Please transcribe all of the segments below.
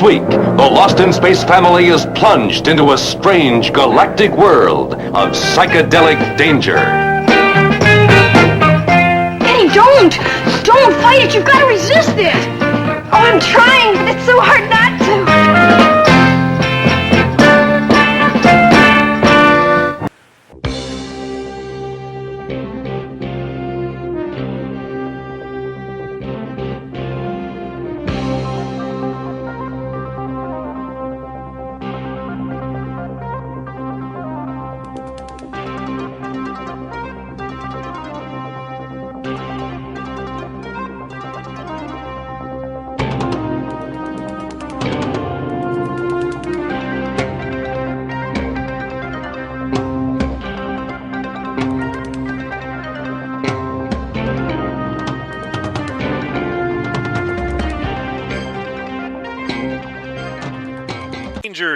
week, the Lost in Space family is plunged into a strange galactic world of psychedelic danger. Eddie, don't! Don't fight it! You've got to resist it! Oh, I'm trying, but it's so hard not to.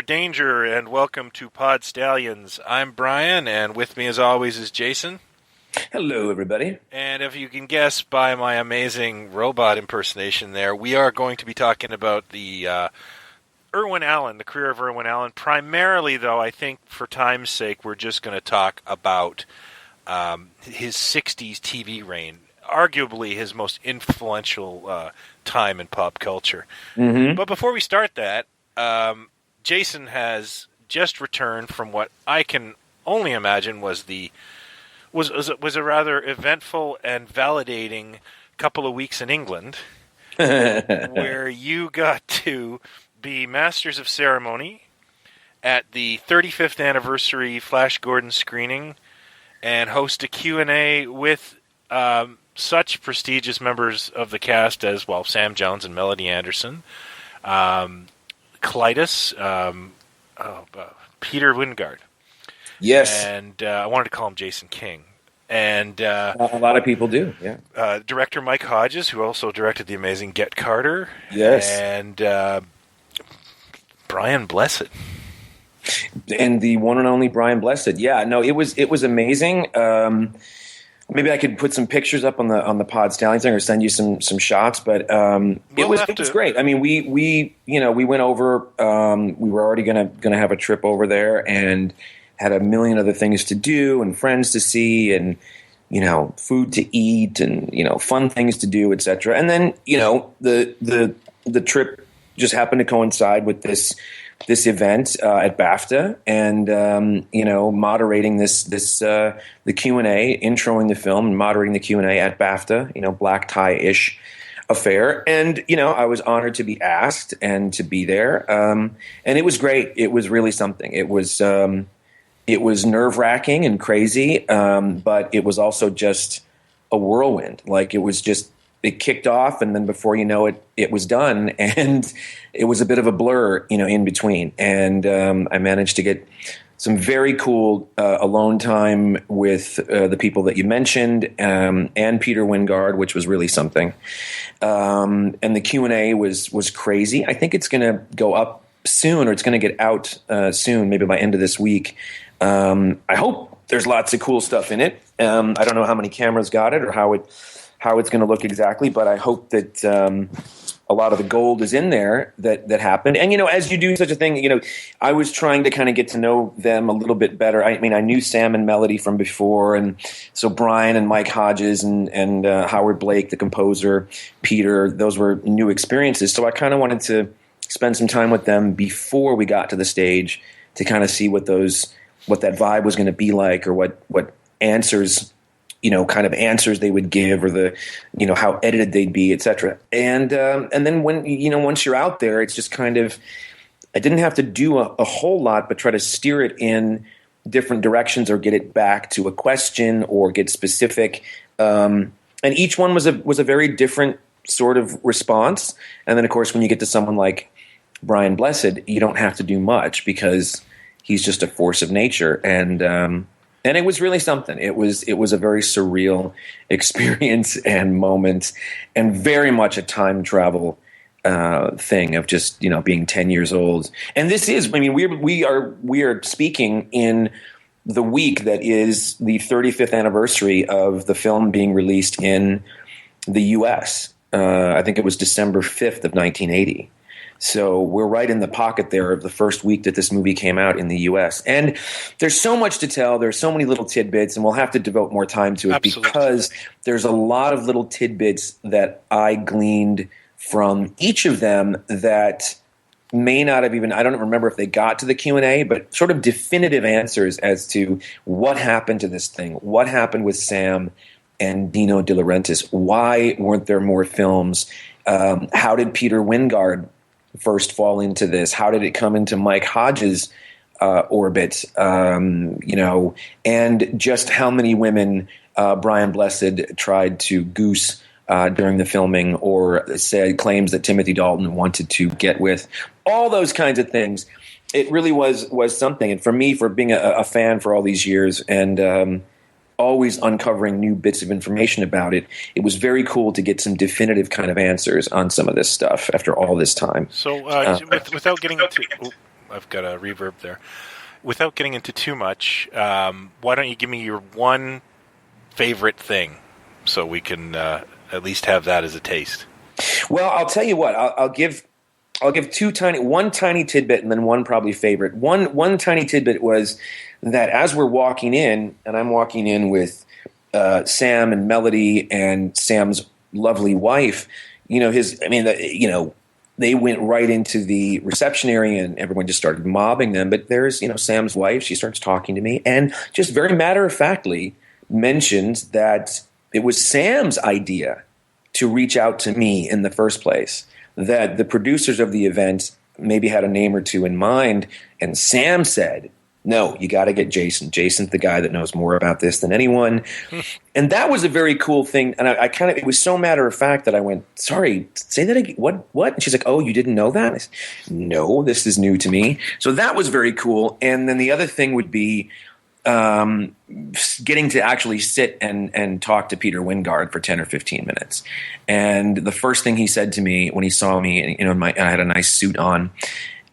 Danger, and welcome to Pod Stallions. I'm Brian, and with me as always is Jason. Hello, everybody. And if you can guess by my amazing robot impersonation there, we are going to be talking about the Irwin Allen, the career of Irwin Allen. Primarily, though, I think for time's sake, we're just going to talk about his 60s TV reign, arguably his most influential time in pop culture. Mm-hmm. But before we start that, Jason has just returned from what I can only imagine was a rather eventful and validating couple of weeks in England, where you got to be Masters of Ceremony at the 35th anniversary Flash Gordon screening and host a Q&A with such prestigious members of the cast as, well, Sam Jones and Melody Anderson, Clytus, Peter Wingard. Yes. And I wanted to call him Jason King. And a lot of people do, yeah. Director Mike Hodges, who also directed the amazing Get Carter. Yes. And Brian Blessed. And the one and only Brian Blessed. Yeah, no, it was amazing. Maybe I could put some pictures up on the Pod Stallions thing or send you some shots, but it was great. I mean, we went over. We were already gonna have a trip over there and had a million other things to do and friends to see and food to eat and fun things to do, etc. And then the trip just happened to coincide with this event at BAFTA, and moderating the Q&A, introing the film, and moderating the Q&A at BAFTA, black tie-ish affair. And I was honored to be asked and to be there, and it was great. It was really something. It was nerve-wracking and crazy, but it was also just a whirlwind. Like it kicked off, and then before you know it, it was done, and it was a bit of a blur, in between. And I managed to get some very cool alone time with the people that you mentioned, and Peter Wingard, which was really something. And the Q&A was crazy. I think it's going to go up soon, or it's going to get out soon, maybe by end of this week. I hope there's lots of cool stuff in it. I don't know how many cameras got it or how it's going to look exactly, but I hope that a lot of the gold is in there that happened. And, as you do such a thing, I was trying to kind of get to know them a little bit better. I mean, I knew Sam and Melody from before, and so Brian and Mike Hodges and Howard Blake, the composer, Peter, those were new experiences. So I kind of wanted to spend some time with them before we got to the stage to kind of see what that vibe was going to be like, or what answers, kind of answers they would give, or the, how edited they'd be, etc. And then when, once you're out there, it's just kind of, I didn't have to do a whole lot, but try to steer it in different directions or get it back to a question or get specific. And each one was a very different sort of response. And then, of course, when you get to someone like Brian Blessed, you don't have to do much because he's just a force of nature. And it was really something. It was a very surreal experience and moment, and very much a time travel thing of just being 10 years old. And this is, I mean, we are speaking in the week that is the 35th anniversary of the film being released in the U.S. I think it was December 5th of 1980. So we're right in the pocket there of the first week that this movie came out in the U.S. And there's so much to tell. There's so many little tidbits, and we'll have to devote more time to it because there's a lot of little tidbits that I gleaned from each of them that may not have even, I don't remember if they got to the Q&A, but sort of definitive answers as to what happened to this thing, what happened with Sam and Dino De Laurentiis, why weren't there more films, how did Peter Wingard first fall into this? How did it come into Mike Hodges' orbit? And just how many women Brian Blessed tried to goose during the filming, or said claims that Timothy Dalton wanted to get with. All those kinds of things. It really was something. And for me, for being a fan for all these years and always uncovering new bits of information about it, it was very cool to get some definitive kind of answers on some of this stuff after all this time. So without getting into... I've got a reverb there. Without getting into too much, why don't you give me your one favorite thing so we can at least have that as a taste? Well, I'll tell you what. I'll give one tiny tidbit and then one probably favorite. One tiny tidbit was that as we're walking in, and I'm walking in with Sam and Melody and Sam's lovely wife, they went right into the reception area and everyone just started mobbing them. But there's, Sam's wife, she starts talking to me and just very matter-of-factly mentions that it was Sam's idea to reach out to me in the first place, that the producers of the event maybe had a name or two in mind, and Sam said, no, you got to get Jason. Jason's the guy that knows more about this than anyone. And that was a very cool thing. And I kind of, it was so matter of fact that I went, sorry, say that again. What? And she's like, oh, you didn't know that? I said, no, this is new to me. So that was very cool. And then the other thing would be getting to actually sit and talk to Peter Wingard for 10 or 15 minutes. And the first thing he said to me when he saw me, I had a nice suit on,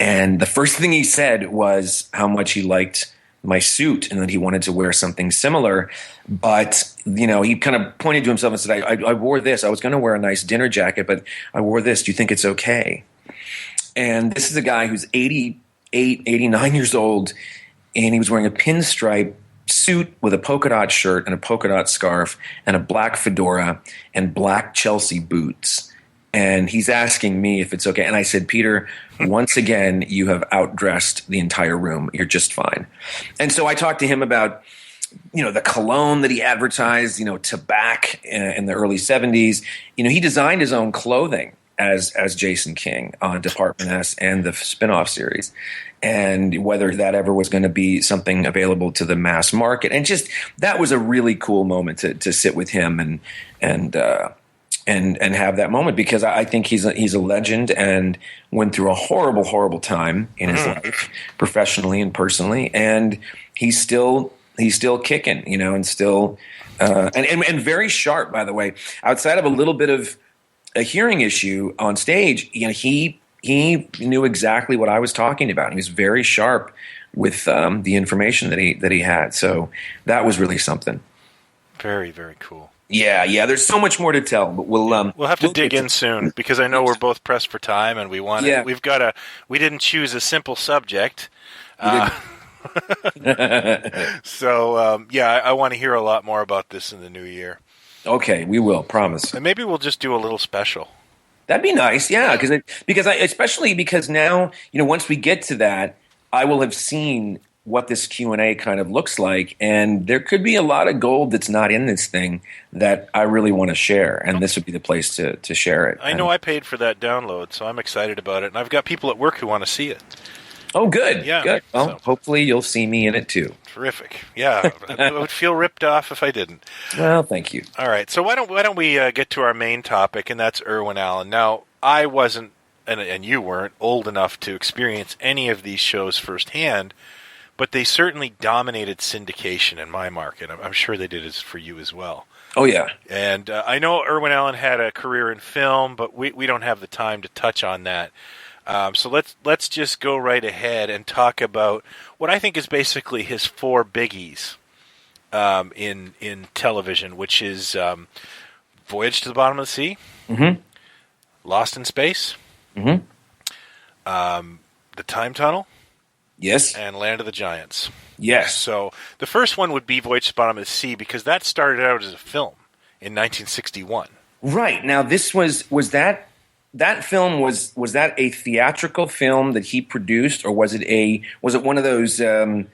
and the first thing he said was how much he liked my suit and that he wanted to wear something similar. But, he kind of pointed to himself and said, I wore this. I was going to wear a nice dinner jacket, but I wore this. Do you think it's okay? And this is a guy who's 88, 89 years old, and he was wearing a pinstripe suit with a polka dot shirt and a polka dot scarf and a black fedora and black Chelsea boots. And he's asking me if it's okay. And I said, Peter, once again, you have outdressed the entire room. You're just fine. And so I talked to him about, the cologne that he advertised, tobacco in the early 70s. He designed his own clothing as Jason King on Department S and the spin-off series, and whether that ever was going to be something available to the mass market. And just that was a really cool moment to sit with him and have that moment, because I think he's a legend and went through a horrible, horrible time in his life, professionally and personally, and he's still kicking, and still and very sharp, by the way. Outside of a little bit of a hearing issue on stage, he knew exactly what I was talking about. He was very sharp with the information that he had. So that was really something. Very, very cool. Yeah. There's so much more to tell, but we'll have to dig in soon, because I know we're both pressed for time, and we want. Yeah. We didn't choose a simple subject. So I want to hear a lot more about this in the new year. Okay, we will, promise. And maybe we'll just do a little special. That'd be nice, yeah, especially because now, once we get to that, I will have seen what this Q&A kind of looks like, and there could be a lot of gold that's not in this thing that I really want to share, and this would be the place to share it. I know I paid for that download, so I'm excited about it, and I've got people at work who want to see it. Oh, good. Yeah. Good. Well, hopefully you'll see me in it too. Terrific. Yeah, I would feel ripped off if I didn't. Well, thank you. All right, so why don't we get to our main topic, and that's Irwin Allen. Now, I wasn't, and you weren't, old enough to experience any of these shows firsthand, but they certainly dominated syndication in my market. I'm sure they did as for you as well. Oh, yeah. And I know Irwin Allen had a career in film, but we don't have the time to touch on that. So let's just go right ahead and talk about what I think is basically his four biggies in television, which is Voyage to the Bottom of the Sea, mm-hmm. Lost in Space, mm-hmm. The Time Tunnel, Yes. and Land of the Giants. Yes. So the first one would be Voyage to the Bottom of the Sea, because that started out as a film in 1961. Right. Now, this was that film was that a theatrical film that he produced, or was it one of those Man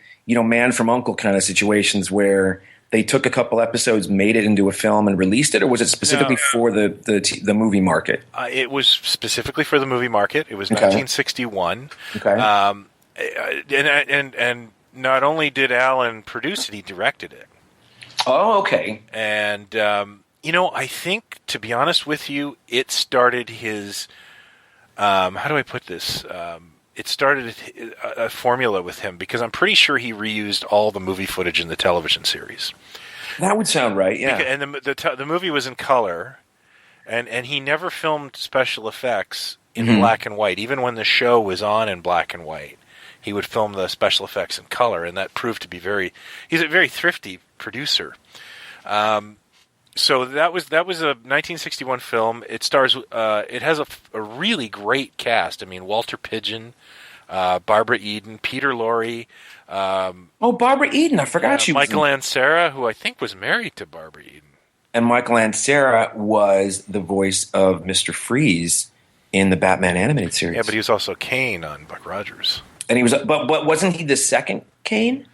from U.N.C.L.E. kind of situations where they took a couple episodes, made it into a film, and released it, or was it specifically for the movie market? It was specifically for the movie market. It was 1961. Okay. And not only did Allen produce it, he directed it. Oh, okay. And I think, to be honest with you, it started his. How do I put this? It started a formula with him, because I'm pretty sure he reused all the movie footage in the television series. That would sound right, yeah. And the movie was in color, and he never filmed special effects in black and white. Even when the show was on in black and white, he would film the special effects in color, and that proved to be he's a very thrifty producer. So that was a 1961 film. It stars. It has a really great cast. I mean, Walter Pidgeon, Barbara Eden, Peter Lorre. Barbara Eden. I forgot she was. Michael Ansara, who I think was married to Barbara Eden. And Michael Ansara was the voice of Mr. Freeze in the Batman animated series. Yeah, but he was also Kane on Buck Rogers. And he was, but wasn't he the second Kane?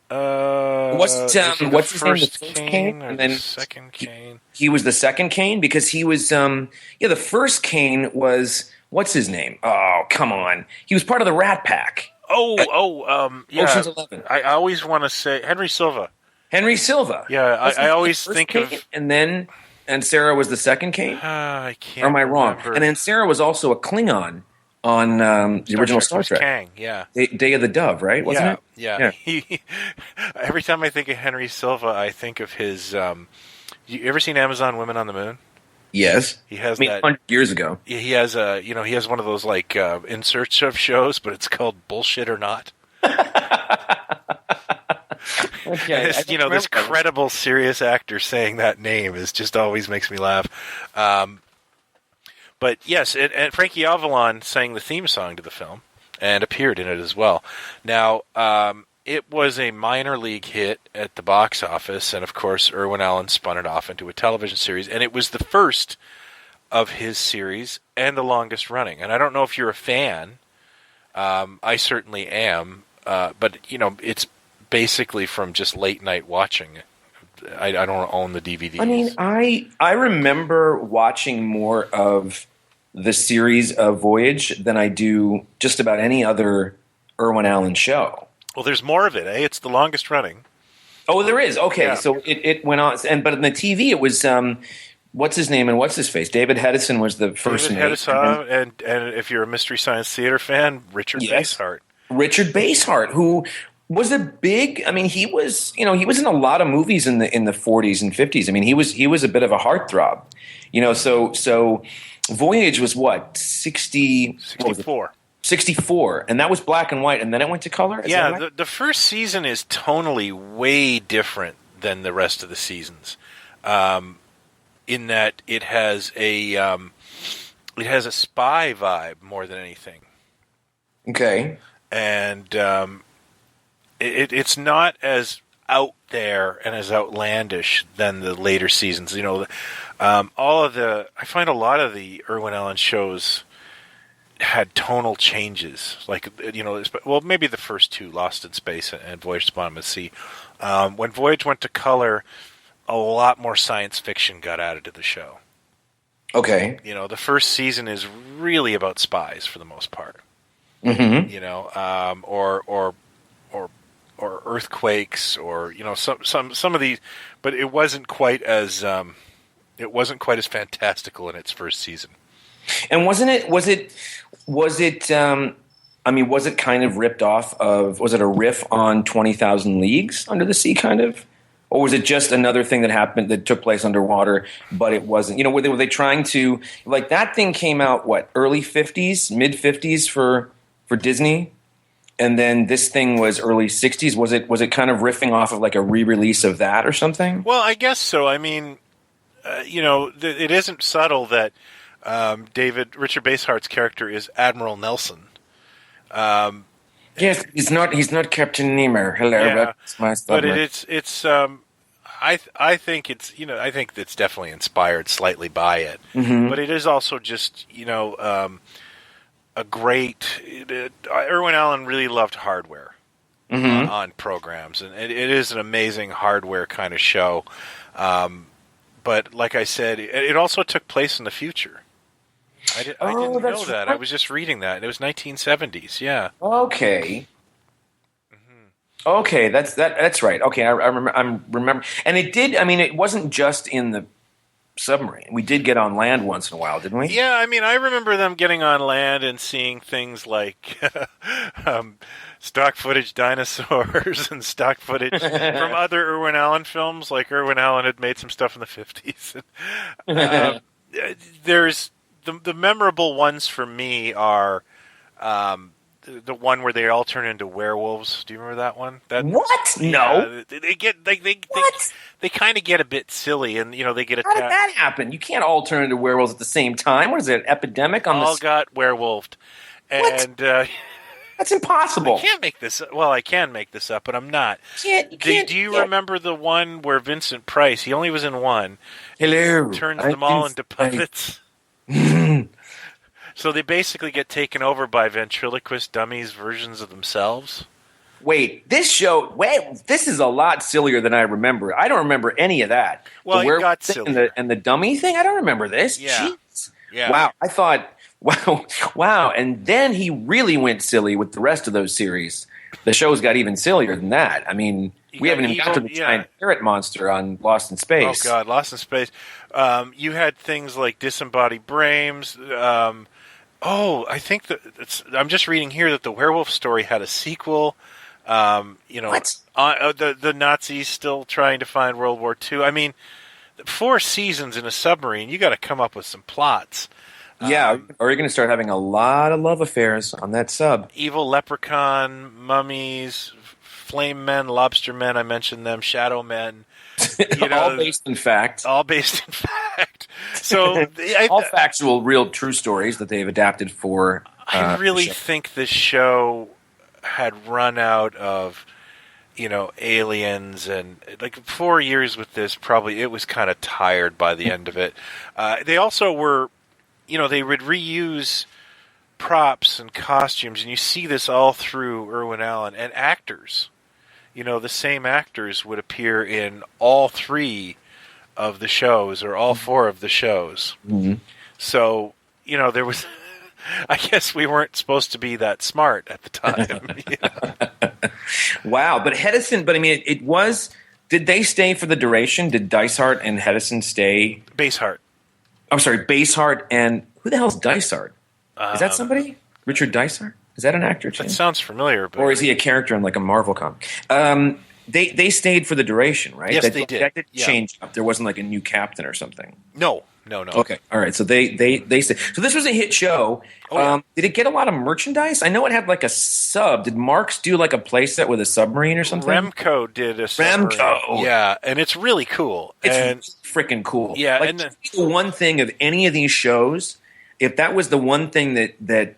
What's his name? The first Kane, and then the second Kane. He was the second Kane, because he was the first Kane was, what's his name? Oh, come on. He was part of the Rat Pack. Yeah. Ocean's 11. I always want to say Henry Silva. Henry Silva. Yeah, I always think Kane, of. And Sarah was the second Kane? I can't. Or am I wrong? remember. And then Sarah was also a Klingon on the original Star Trek. Kang, yeah. Day of the Dove, right? Wasn't it? Yeah. Every time I think of Henry Silva, I think of his. You ever seen Amazon Women on the Moon? Yes. He has 100 years ago. He has he has one of those like In Search of shows, but it's called Bullshit or Not. Okay. This credible, serious actor saying that name just always makes me laugh. But yes, and Frankie Avalon sang the theme song to the film and appeared in it as well. Now, it was a minor league hit at the box office, and of course, Irwin Allen spun it off into a television series, and it was the first of his series and the longest running. And I don't know if you're a fan. I certainly am, but it's basically from just late night watching. I don't own the DVDs. I mean, I remember watching more of the series of Voyage than I do just about any other Irwin Allen show. Well, there's more of it, eh? It's the longest running. Oh, there is. Okay, Yeah. So it went on, but in the TV it was what's his name and what's his face? David Hedison was the first David Hedison, and if you're a Mystery Science Theater fan, Richard Basehart. Richard Basehart, who was a big. I mean, he was in a lot of movies in the 40s and 50s. I mean, he was a bit of a heartthrob. So Voyage was what, 64. 64, and that was black and white, and then it went to color? Is that right? The first season is tonally way different than the rest of the seasons, in that it has a spy vibe more than anything. Okay. And it's not as out there and as outlandish than the later seasons. I find a lot of the Irwin Allen shows had tonal changes, maybe the first two, Lost in Space and Voyage to the Bottom of the Sea. When Voyage went to color, a lot more science fiction got added to the show. Okay. The first season is really about spies for the most part. Mm-hmm. Or earthquakes, or some of these, but it wasn't quite as fantastical in its first season. And was it kind of ripped off of, was it a riff on 20,000 Leagues Under the Sea kind of? Or was it just another thing that took place underwater, but it wasn't? Were they trying to, like, that thing came out, early 50s, mid 50s for Disney? And then this thing was early 60s. Was it kind of riffing off of like a re-release of that or something? Well, I guess so. I mean, it isn't subtle that Richard Basehart's character is Admiral Nelson. Yes, he's not Captain Nemo. Hello, Yeah, that's my but submarine. I think it's I think it's definitely inspired slightly by it, but it is also just a great. Irwin Allen really loved hardware on programs, and it is an amazing hardware kind of show. But like I said, it also took place in the future. I didn't know that. I was just reading that. It was 1970s. Yeah. Okay. Okay, that's right. Okay, I remember, and it did. I mean, it wasn't just in the submarine. We did get on land once in a while, didn't we? Yeah, I mean, I remember them getting on land and seeing things like stock footage dinosaurs and stock footage from other Irwin Allen films. Like Irwin Allen had made some stuff in the 50s. There's the memorable ones for me are the one where they all turn into werewolves. Do you remember that one? What? No. They get What? They kind of get a bit silly, and they get How attacked. did that happen? You can't all turn into werewolves at the same time. What is it? An epidemic on All this? got werewolfed, What? and That's impossible. I can't make this. Well, I can make this up, but I'm not. You can't. Do you remember the one where Vincent Price? He only was in one. Hello. Turns them all into puppets. So they basically get taken over by ventriloquist dummies versions of themselves. Wait, this is a lot sillier than I remember. I don't remember any of that. Well, The it werewolf got thing sillier. and the dummy thing. I don't remember this. Yeah. Jeez. Yeah. Wow. I thought. Wow. And then he really went silly with the rest of those series. The shows got even sillier than that. I mean, we haven't even got to the giant parrot monster on Lost in Space. Oh God, Lost in Space. You had things like disembodied brains. I think I'm just reading here that the Werewolf Story had a sequel. What? The Nazis still trying to find World War II. I mean, 4 seasons in a submarine. You got to come up with some plots. Yeah, or you're going to start having a lot of love affairs on that sub. Evil leprechaun, mummies, flame men, lobster men. I mentioned them. Shadow men. All based in fact. All based in fact. So all factual, real, true stories that they've adapted for. I really think this show had run out of, aliens, and like 4 years with this, probably it was kind of tired by the end of it. They also were, they would reuse props and costumes, and you see this all through Irwin Allen, and actors. The same actors would appear in all 3 of the shows, or all 4 of the shows. Mm-hmm. So, there was... I guess we weren't supposed to be that smart at the time. Wow, but Hedison, it was... Did they stay for the duration? Did Dicehart and Hedison stay? Baseheart. I'm sorry, Baseheart and... Who the hell's Dicehart? Is that somebody? Richard Dicehart? Is that an actor too? That sounds familiar. But... Or is he a character in like a Marvel comic? They stayed for the duration, right? Yes, they did. That didn't change up. There wasn't like a new captain or something. No. Okay, all right. So they stayed. So this was a hit show. Did it get a lot of merchandise? I know it had like a sub. Did Marx do like a playset with a submarine or something? Remco did a submarine. Remco. Yeah, and it's really cool. It's freaking cool. Yeah, like, and the one thing of any of these shows, if that was the one thing that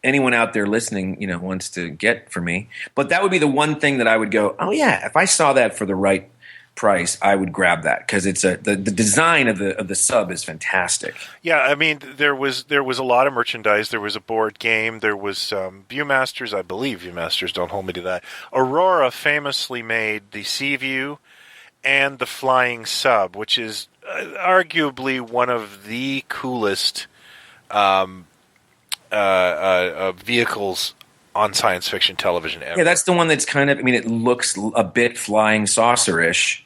anyone out there listening, wants to get for me, but that would be the one thing that I would go, oh yeah, if I saw that for the right price, I would grab that, because it's the design of the sub is fantastic. Yeah, I mean there was a lot of merchandise. There was a board game. There was Viewmasters. I believe Viewmasters. Don't hold me to that. Aurora famously made the Seaview and the Flying Sub, which is arguably one of the coolest vehicles on science fiction television ever. Yeah, that's the one that's kind of. It looks a bit flying saucer-ish,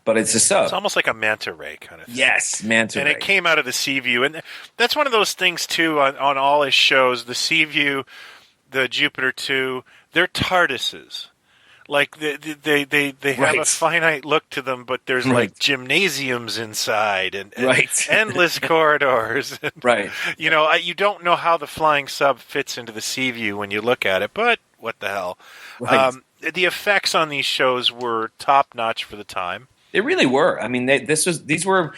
but it's a sub. It's almost like a manta ray kind of thing. Yes, manta ray. And it came out of the Seaview, and that's one of those things too on all his shows. The Seaview, the Jupiter 2, they're TARDISes. Like they have a finite look to them, but there's like gymnasiums inside and endless corridors. Right. You don't know how the Flying Sub fits into the Seaview when you look at it, but what the hell? Right. The effects on these shows were top notch for the time. They really were. These were.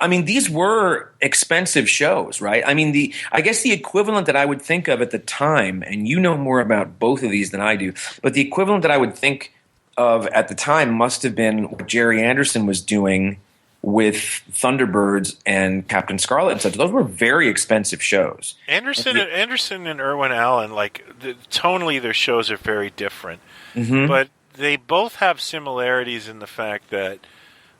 I mean, these were expensive shows, right? I mean, I guess the equivalent that I would think of at the time, and you know more about both of these than I do, but the equivalent that I would think of at the time must have been what Jerry Anderson was doing with Thunderbirds and Captain Scarlet and such. Those were very expensive shows. Anderson and Irwin Allen, tonally, their shows are very different, Mm-hmm. but they both have similarities in the fact that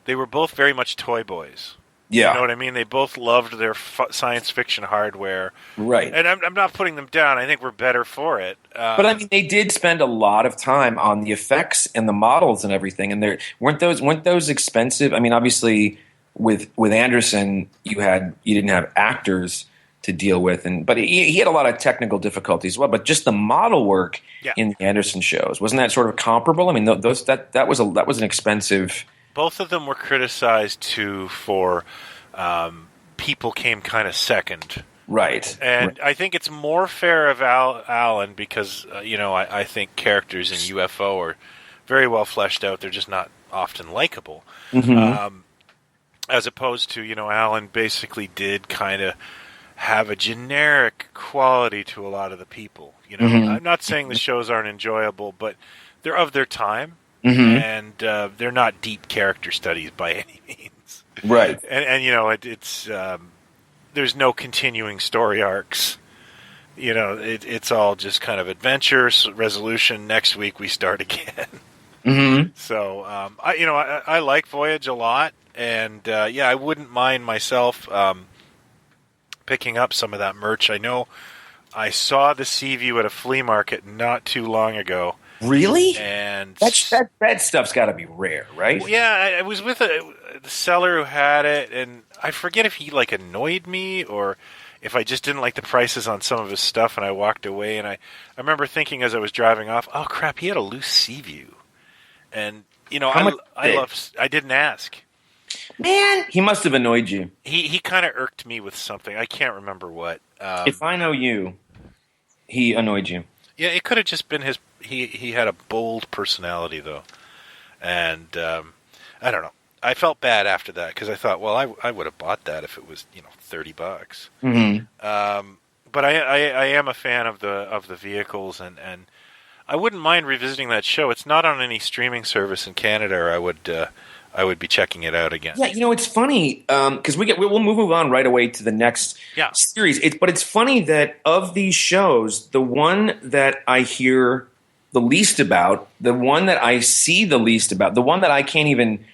they were both very much toy boys. Yeah. You know what I mean? They both loved their science fiction hardware. Right. And I'm not putting them down. I think we're better for it. But I mean, they did spend a lot of time on the effects and the models and everything. And weren't those expensive? I mean, obviously, with Anderson, you didn't have actors to deal with, but he had a lot of technical difficulties as well. But just the model work in the Anderson shows, wasn't that sort of comparable? I mean, that was an expensive. Both of them were criticized for people came kind of second. Right. And I think it's more fair of Allen because, I think characters in UFO are very well fleshed out. They're just not often likable. Mm-hmm. As opposed to, Allen basically did kind of have a generic quality to a lot of the people. Mm-hmm. I'm not saying the shows aren't enjoyable, but they're of their time. Mm-hmm. And they're not deep character studies by any means. Right. And it's there's no continuing story arcs. It's all just kind of adventure, resolution. Next week we start again. Mm-hmm. So I like Voyage a lot, and I wouldn't mind myself picking up some of that merch. I know I saw the Seaview at a flea market not too long ago. Really? And that stuff's got to be rare, right? Well, yeah, I was with the seller who had it, and I forget if he annoyed me or if I just didn't like the prices on some of his stuff, and I walked away. And I remember thinking as I was driving off, oh crap, he had a loose Seaview, and I didn't ask. Man, he must have annoyed you. He kind of irked me with something. I can't remember what. If I know you, he annoyed you. Yeah, it could have just been his. He had a bold personality, though. And I don't know. I felt bad after that because I thought, well, I would have bought that if it was $30. Mm-hmm. But I am a fan of the vehicles, and I wouldn't mind revisiting that show. It's not on any streaming service in Canada, or I would be checking it out again. Yeah, it's funny because we'll move on right away to the next series. But it's funny that of these shows, the one that I hear the least about, the one that I see the least about, the one that I can't even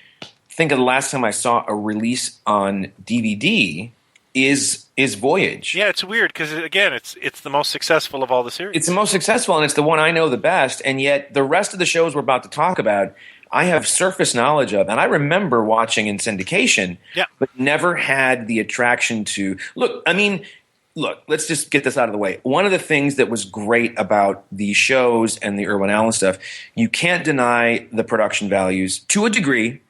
think of the last time I saw a release on DVD is Voyage. Yeah, it's weird because again, it's the most successful of all the series. It's the most successful, and it's the one I know the best. And yet, the rest of the shows we're about to talk about, I have surface knowledge of, and I remember watching in syndication, but never had the attraction to look. Let's just get this out of the way. One of the things that was great about the shows and the Irwin Allen stuff, you can't deny the production values to a degree.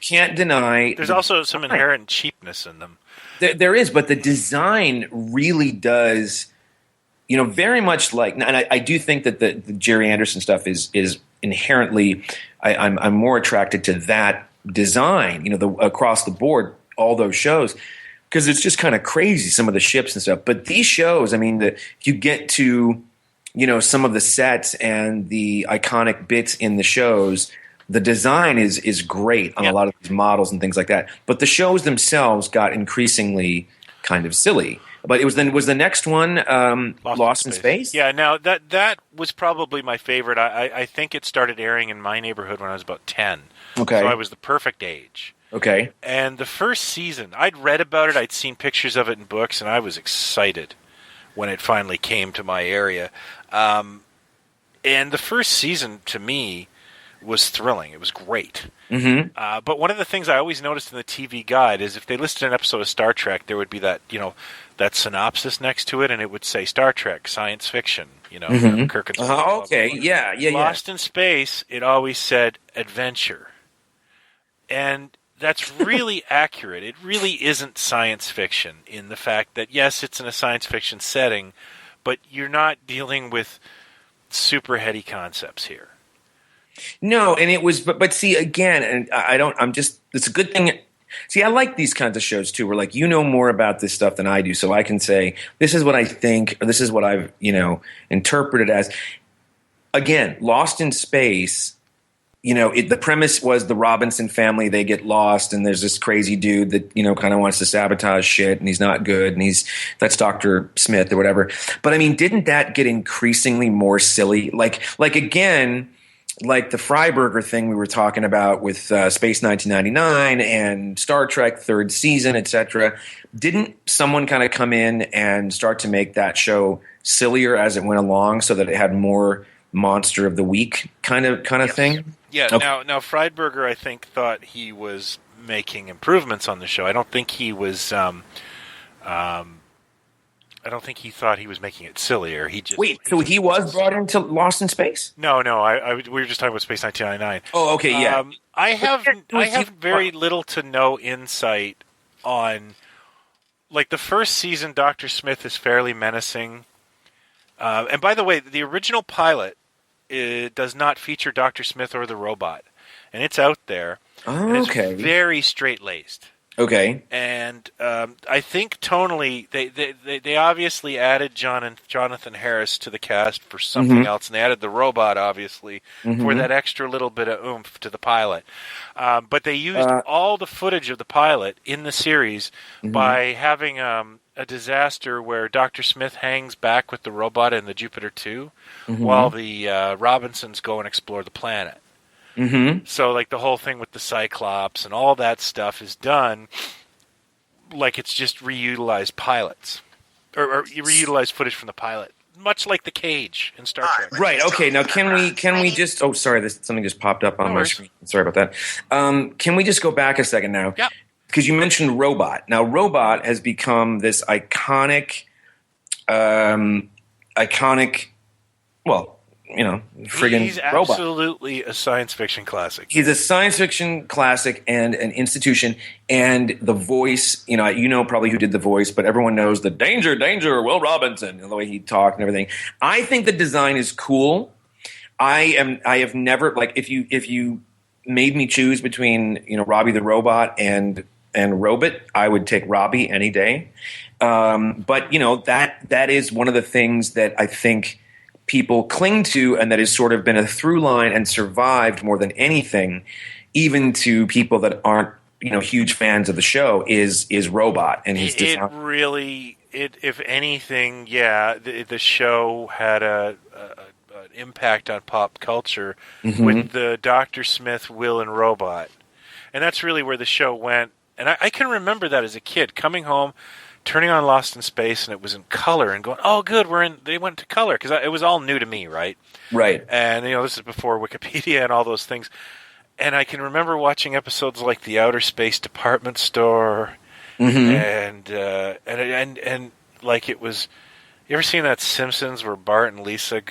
Can't deny. There's also some inherent cheapness in them. There is, but the design really does, very much like. And I do think that the Jerry Anderson stuff is inherently. I'm more attracted to that design. Across the board, all those shows. Because it's just kind of crazy, some of the ships and stuff. But these shows, you get to, some of the sets and the iconic bits in the shows, the design is great on a lot of these models and things like that. But the shows themselves got increasingly kind of silly. But was the next one Lost in Space? Yeah, now that was probably my favorite. I think it started airing in my neighborhood when I was about 10. Okay. So I was the perfect age. Okay. And the first season, I'd read about it, I'd seen pictures of it in books, and I was excited when it finally came to my area. And the first season, to me, was thrilling. It was great. Mm-hmm. But one of the things I always noticed in the TV guide is if they listed an episode of Star Trek, there would be that, that synopsis next to it, and it would say Star Trek, science fiction, Mm-hmm. Kirk and okay, yeah. Lost in Space, it always said adventure. And that's really accurate. It really isn't science fiction in the fact that, yes, it's in a science fiction setting, but you're not dealing with super heady concepts here. No, and it was, but see, again, and it's a good thing See, I like these kinds of shows too, where like you know more about this stuff than I do, so I can say this is what I think, or this is what I've interpreted as. Again, Lost in Space. The premise was the Robinson family, they get lost, and there's this crazy dude that, kind of wants to sabotage shit, and he's not good, and that's Dr. Smith or whatever. But I mean, didn't that get increasingly more silly? Like again, like the Freiberger thing we were talking about with Space 1999 and Star Trek third season, etc. Didn't someone kind of come in and start to make that show sillier as it went along so that it had more monster of the week kind of thing? Yeah. Okay. Now Friedberger, I think, thought he was making improvements on the show. I don't think he was. I don't think he thought he was making it sillier. So he was brought into Lost in Space? No. We were just talking about Space 1999. Oh, okay, yeah. I have very little to no insight on. Like the first season, Dr. Smith is fairly menacing. And by the way, the original pilot does not feature Dr. Smith or the robot, and it's out there. Oh, okay. It's very straight-laced. Okay. And I think tonally, they obviously added Jonathan Harris to the cast for something else, and they added the robot, obviously, for that extra little bit of oomph to the pilot. But they used all the footage of the pilot in the series by having a disaster where Dr. Smith hangs back with the robot in the Jupiter 2 while the Robinsons go and explore the planet. So, like, the whole thing with the Cyclops and all that stuff is done like it's just reutilized pilots. Or reutilized footage from the pilot. Much like the cage in Star Trek. Right, okay. Now, can we just... Oh, sorry, something just popped up on my screen. Sorry about that. Can we just go back a second now? Yep. Because you mentioned Robot. Now, Robot has become this iconic, friggin' He's robot. absolutely a science fiction classic. He's a science fiction classic and an institution. And the voice, probably who did the voice, but everyone knows the danger, Will Robinson, and the way he talked and everything. I think the design is cool. I have never, like, if you made me choose between, Robbie the robot and Robot, I would take Robbie any day. But that is one of the things that I think people cling to, and that has sort of been a through line and survived more than anything, even to people that aren't huge fans of the show, is Robot and his design. If anything, the show had an impact on pop culture with the Dr. Smith, Will, and Robot, and that's really where the show went. And I can remember that as a kid, coming home, turning on Lost in Space, and it was in color, and going, "Oh, good, they went to color," because it was all new to me, right? Right. And this is before Wikipedia and all those things. And I can remember watching episodes like The Outer Space Department Store, and like it was. You ever seen that Simpsons where Bart and Lisa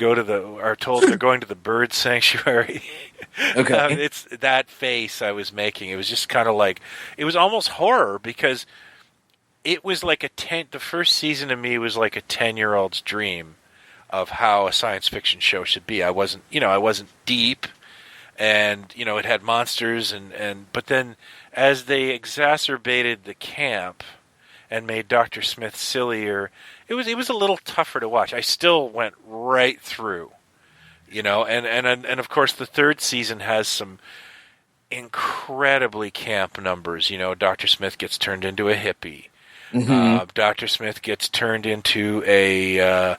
are told they're going to the bird sanctuary? Okay. It's that face I was making. It was just kind of like, it was almost horror, because it was like the first season to me was like a 10-year-old's dream of how a science fiction show should be. I wasn't deep, and it had monsters but then as they exacerbated the camp and made Dr. Smith sillier, it was a little tougher to watch. I still went right through, and of course the third season has some incredibly camp numbers. Dr. Smith gets turned into a hippie. Dr. Smith gets turned into a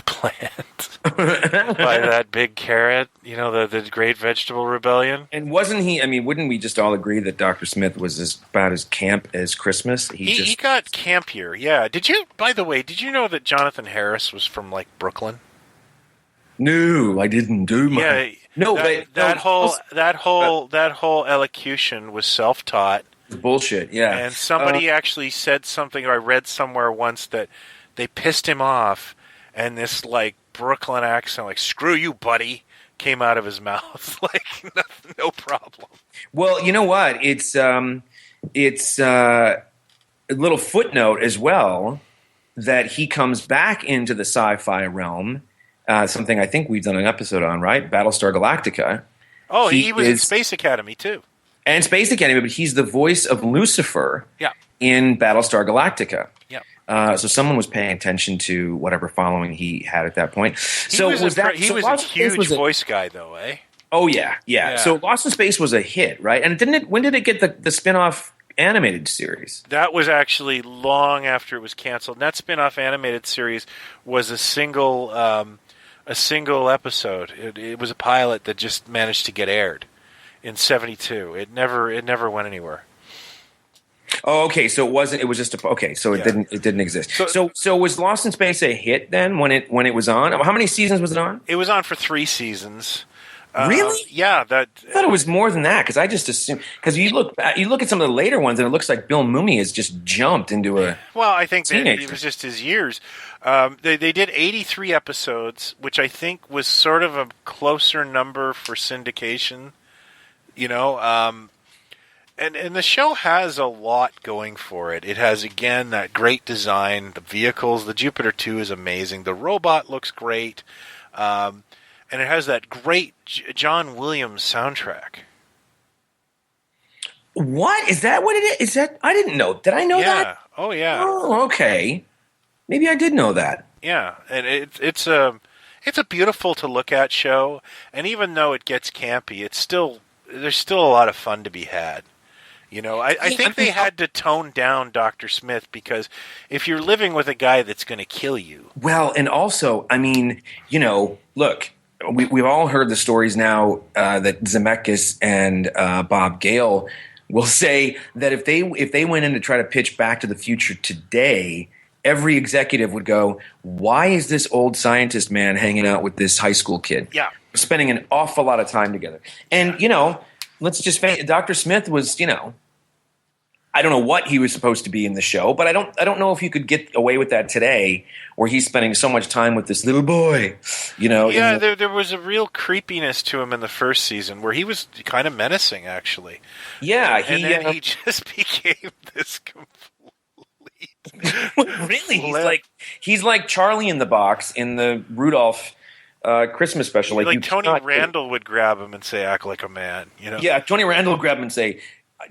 plant by that big carrot, the Great Vegetable Rebellion. And wasn't he? I mean, wouldn't we just all agree that Dr. Smith was about as camp as Christmas? He got campier, yeah. By the way, did you know that Jonathan Harris was from, like, Brooklyn? No, I didn't do my. Yeah, no, that whole elocution was self-taught. Bullshit, yeah. And somebody actually said something, or I read somewhere once, that they pissed him off, and this, like, Brooklyn accent, like, "Screw you, buddy," came out of his mouth. Like, no problem. Well, you know what? It's a little footnote as well that he comes back into the sci-fi realm, something I think we've done an episode on, right? Battlestar Galactica. Oh, he was in Space Academy, too. And Space Academy, but he's the voice of Lucifer Yeah. in Battlestar Galactica. Yeah. So someone was paying attention to whatever following he had at that point. He So was a Lost in Space huge was voice guy, though, eh? Oh yeah. Yeah. So Lost in Space was a hit, right? And when did it get the spin-off animated series? That was actually long after it was canceled. And that spin-off animated series was a single episode. It was a pilot that just managed to get aired in '72. It never went anywhere. Oh, okay. So it wasn't. It was just okay. So it didn't exist. So was Lost in Space a hit then when it was on? How many seasons was it on? It was on for 3 seasons. Really? Yeah. I thought it was more than that because I just assumed because you look at some of the later ones and it looks like Bill Mumy has just jumped into a. Well, I think that teenager. it was just his years. They did 83 episodes, which I think was sort of a closer number for syndication. You know, and the show has a lot going for it. It has, again, that great design, the vehicles. The Jupiter 2 is amazing. The robot looks great. And it has that great John Williams soundtrack. What is that? What it is? Is that? I didn't know. Did I know that? Oh yeah. Oh, okay. Maybe I did know that. Yeah, and it's a beautiful to look at show. And even though it gets campy, there's still a lot of fun to be had. You know, I think they had to tone down Dr. Smith because if you're living with a guy that's going to kill you. Well, and also, I mean, you know, look, we've all heard the stories now that Zemeckis and Bob Gale will say that if they went in to try to pitch Back to the Future today, every executive would go, "Why is this old scientist man hanging out with this high school kid?" Yeah, spending an awful lot of time together. And you know, let's just face it, Dr. Smith was, you know. I don't know what he was supposed to be in the show, but I don't know if you could get away with that today, where he's spending so much time with this little boy, you know. Yeah, there was a real creepiness to him in the first season, where he was kind of menacing, actually. Yeah, and then he just became this complete. Really, he's like Charlie in the Box in the Rudolph Christmas special. Like Tony Randall would grab him and say, "Act like a man," you know. Yeah, Tony Randall would grab him and say,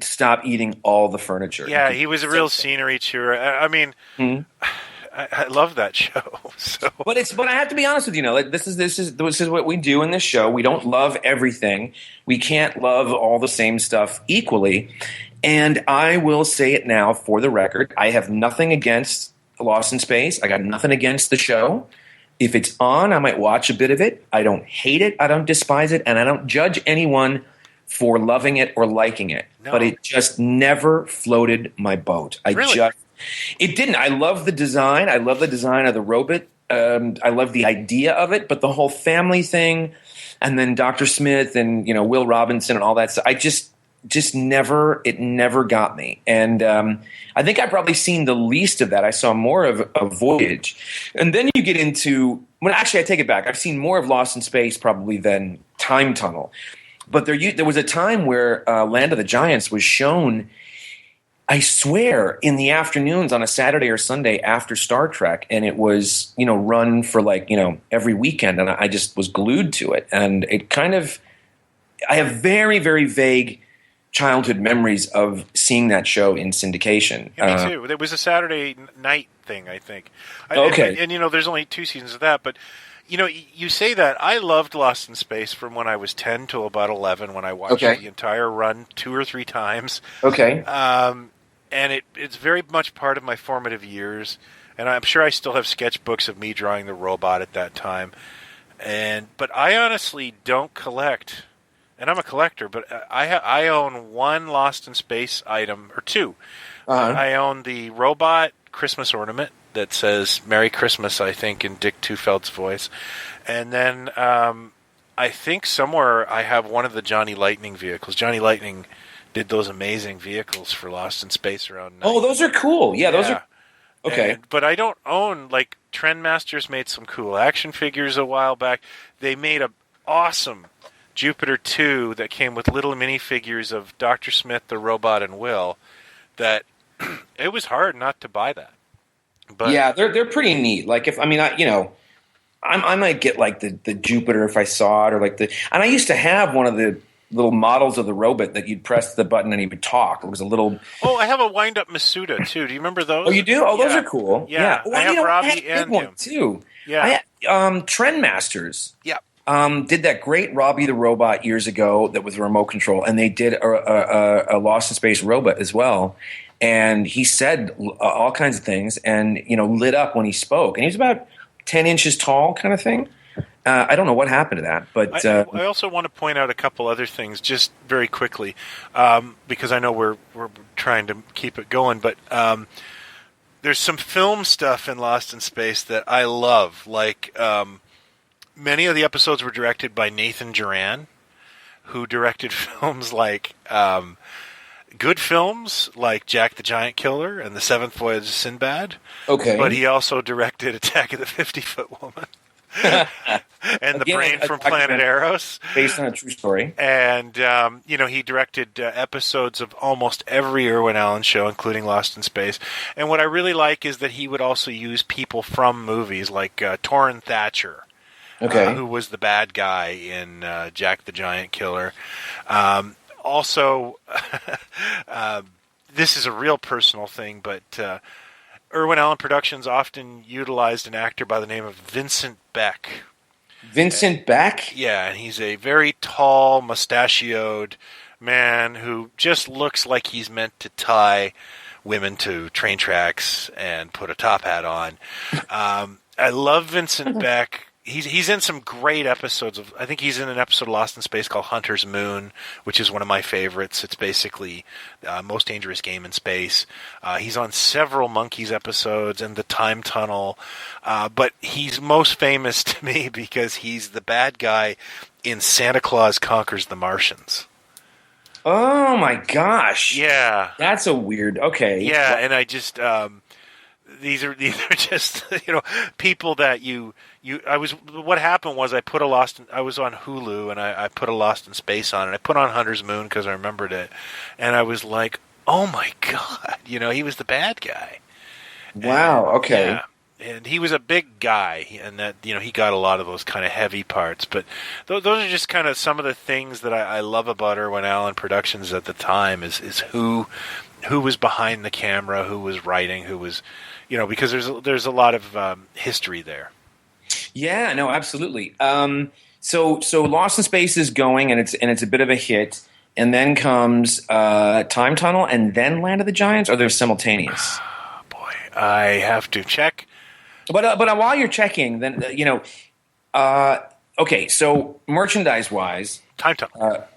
"Stop eating all the furniture." Yeah, he was a real scenery chewer. I mean, I love that show. So. But I have to be honest with you. Like, this is what we do in this show. We don't love everything. We can't love all the same stuff equally. And I will say it now for the record. I have nothing against Lost in Space. I got nothing against the show. If it's on, I might watch a bit of it. I don't hate it. I don't despise it, and I don't judge anyone for loving it or liking it, but it just never floated my boat. It didn't. I love the design. I love the design of the robot. I love the idea of it, but the whole family thing, and then Dr. Smith and Will Robinson and all that stuff. I just never got me. And I think I've probably seen the least of that. I saw more of Voyage, and then you get into. Well, actually, I take it back. I've seen more of Lost in Space probably than Time Tunnel. But there was a time where Land of the Giants was shown, I swear, in the afternoons on a Saturday or Sunday after Star Trek, and it was run for every weekend, and I just was glued to it. And it kind of, I have very, very vague childhood memories of seeing that show in syndication. Yeah, me too. It was a Saturday night thing, I think. Okay. And there's only 2 seasons of that, but. You say that. I loved Lost in Space from when I was 10 till about 11 when I watched the entire run 2 or 3 times. Okay. And it's very much part of my formative years. And I'm sure I still have sketchbooks of me drawing the robot at that time. But I honestly don't collect. And I'm a collector, but I own 1 Lost in Space item, or 2. I own the robot Christmas ornament that says Merry Christmas, I think, in Dick Tufeld's voice. And then I think somewhere I have one of the Johnny Lightning vehicles. Johnny Lightning did those amazing vehicles for Lost in Space around 90. Oh, those are cool. Yeah, those are... Okay. But I don't own... Trendmasters made some cool action figures a while back. They made an awesome Jupiter 2 that came with little minifigures of Dr. Smith, the robot, and Will, that it was hard not to buy that. But, yeah, they're pretty neat. I might get the Jupiter if I saw it, or and I used to have one of the little models of the robot that you'd press the button and he would talk. It was a little. Oh, I have a wind-up Masuda too. Do you remember those? Oh, you do? Oh, those Yeah. are cool. Yeah. Well, I have Robbie had a and good one, him. too. Yeah. Trendmasters. Yeah. Did that great Robbie the Robot years ago that was remote control, and they did a Lost in Space robot as well. And he said all kinds of things, and lit up when he spoke. And he was about 10 inches tall, kind of thing. I don't know what happened to that, but I also want to point out a couple other things just very quickly, because I know we're trying to keep it going. But there's some film stuff in Lost in Space that I love, like. Many of the episodes were directed by Nathan Duran, who directed films like good films like Jack the Giant Killer and The Seventh Voyage of Sinbad. Okay. But he also directed Attack of the 50-Foot Woman and The Brain from Planet Eros. Based on a true story. And, he directed episodes of almost every Irwin Allen show, including Lost in Space. And what I really like is that he would also use people from movies like Torrin Thatcher. Okay. Who was the bad guy in Jack the Giant Killer. Also, this is a real personal thing, but Irwin Allen Productions often utilized an actor by the name of Vincent Beck. Vincent Beck? Yeah, and he's a very tall, mustachioed man who just looks like he's meant to tie women to train tracks and put a top hat on. I love Vincent Beck. He's in some great episodes of. I think he's in an episode of Lost in Space called Hunter's Moon, which is one of my favorites. It's basically most dangerous game in space. He's on several Monkeys episodes and the Time Tunnel, but he's most famous to me because he's the bad guy in Santa Claus Conquers the Martians. Oh my gosh! Yeah, that's a weird. Okay, yeah, and I just these are just people that what happened was I was on Hulu and I put a Lost in Space on, and I put on Hunter's Moon because I remembered it, and I was like, oh my god, he was the bad guy. Wow. And, okay. Yeah, and he was a big guy, and that he got a lot of those kind of heavy parts. But those are just kind of some of the things that I love about Irwin Allen Productions at the time is who was behind the camera, who was writing, who was because there's a lot of history there. Yeah, no, absolutely. So Lost in Space is going, and it's a bit of a hit, and then comes Time Tunnel, and then Land of the Giants, or they're simultaneous. Boy, I have to check. But while you're checking, then okay. So merchandise wise, Time Tunnel.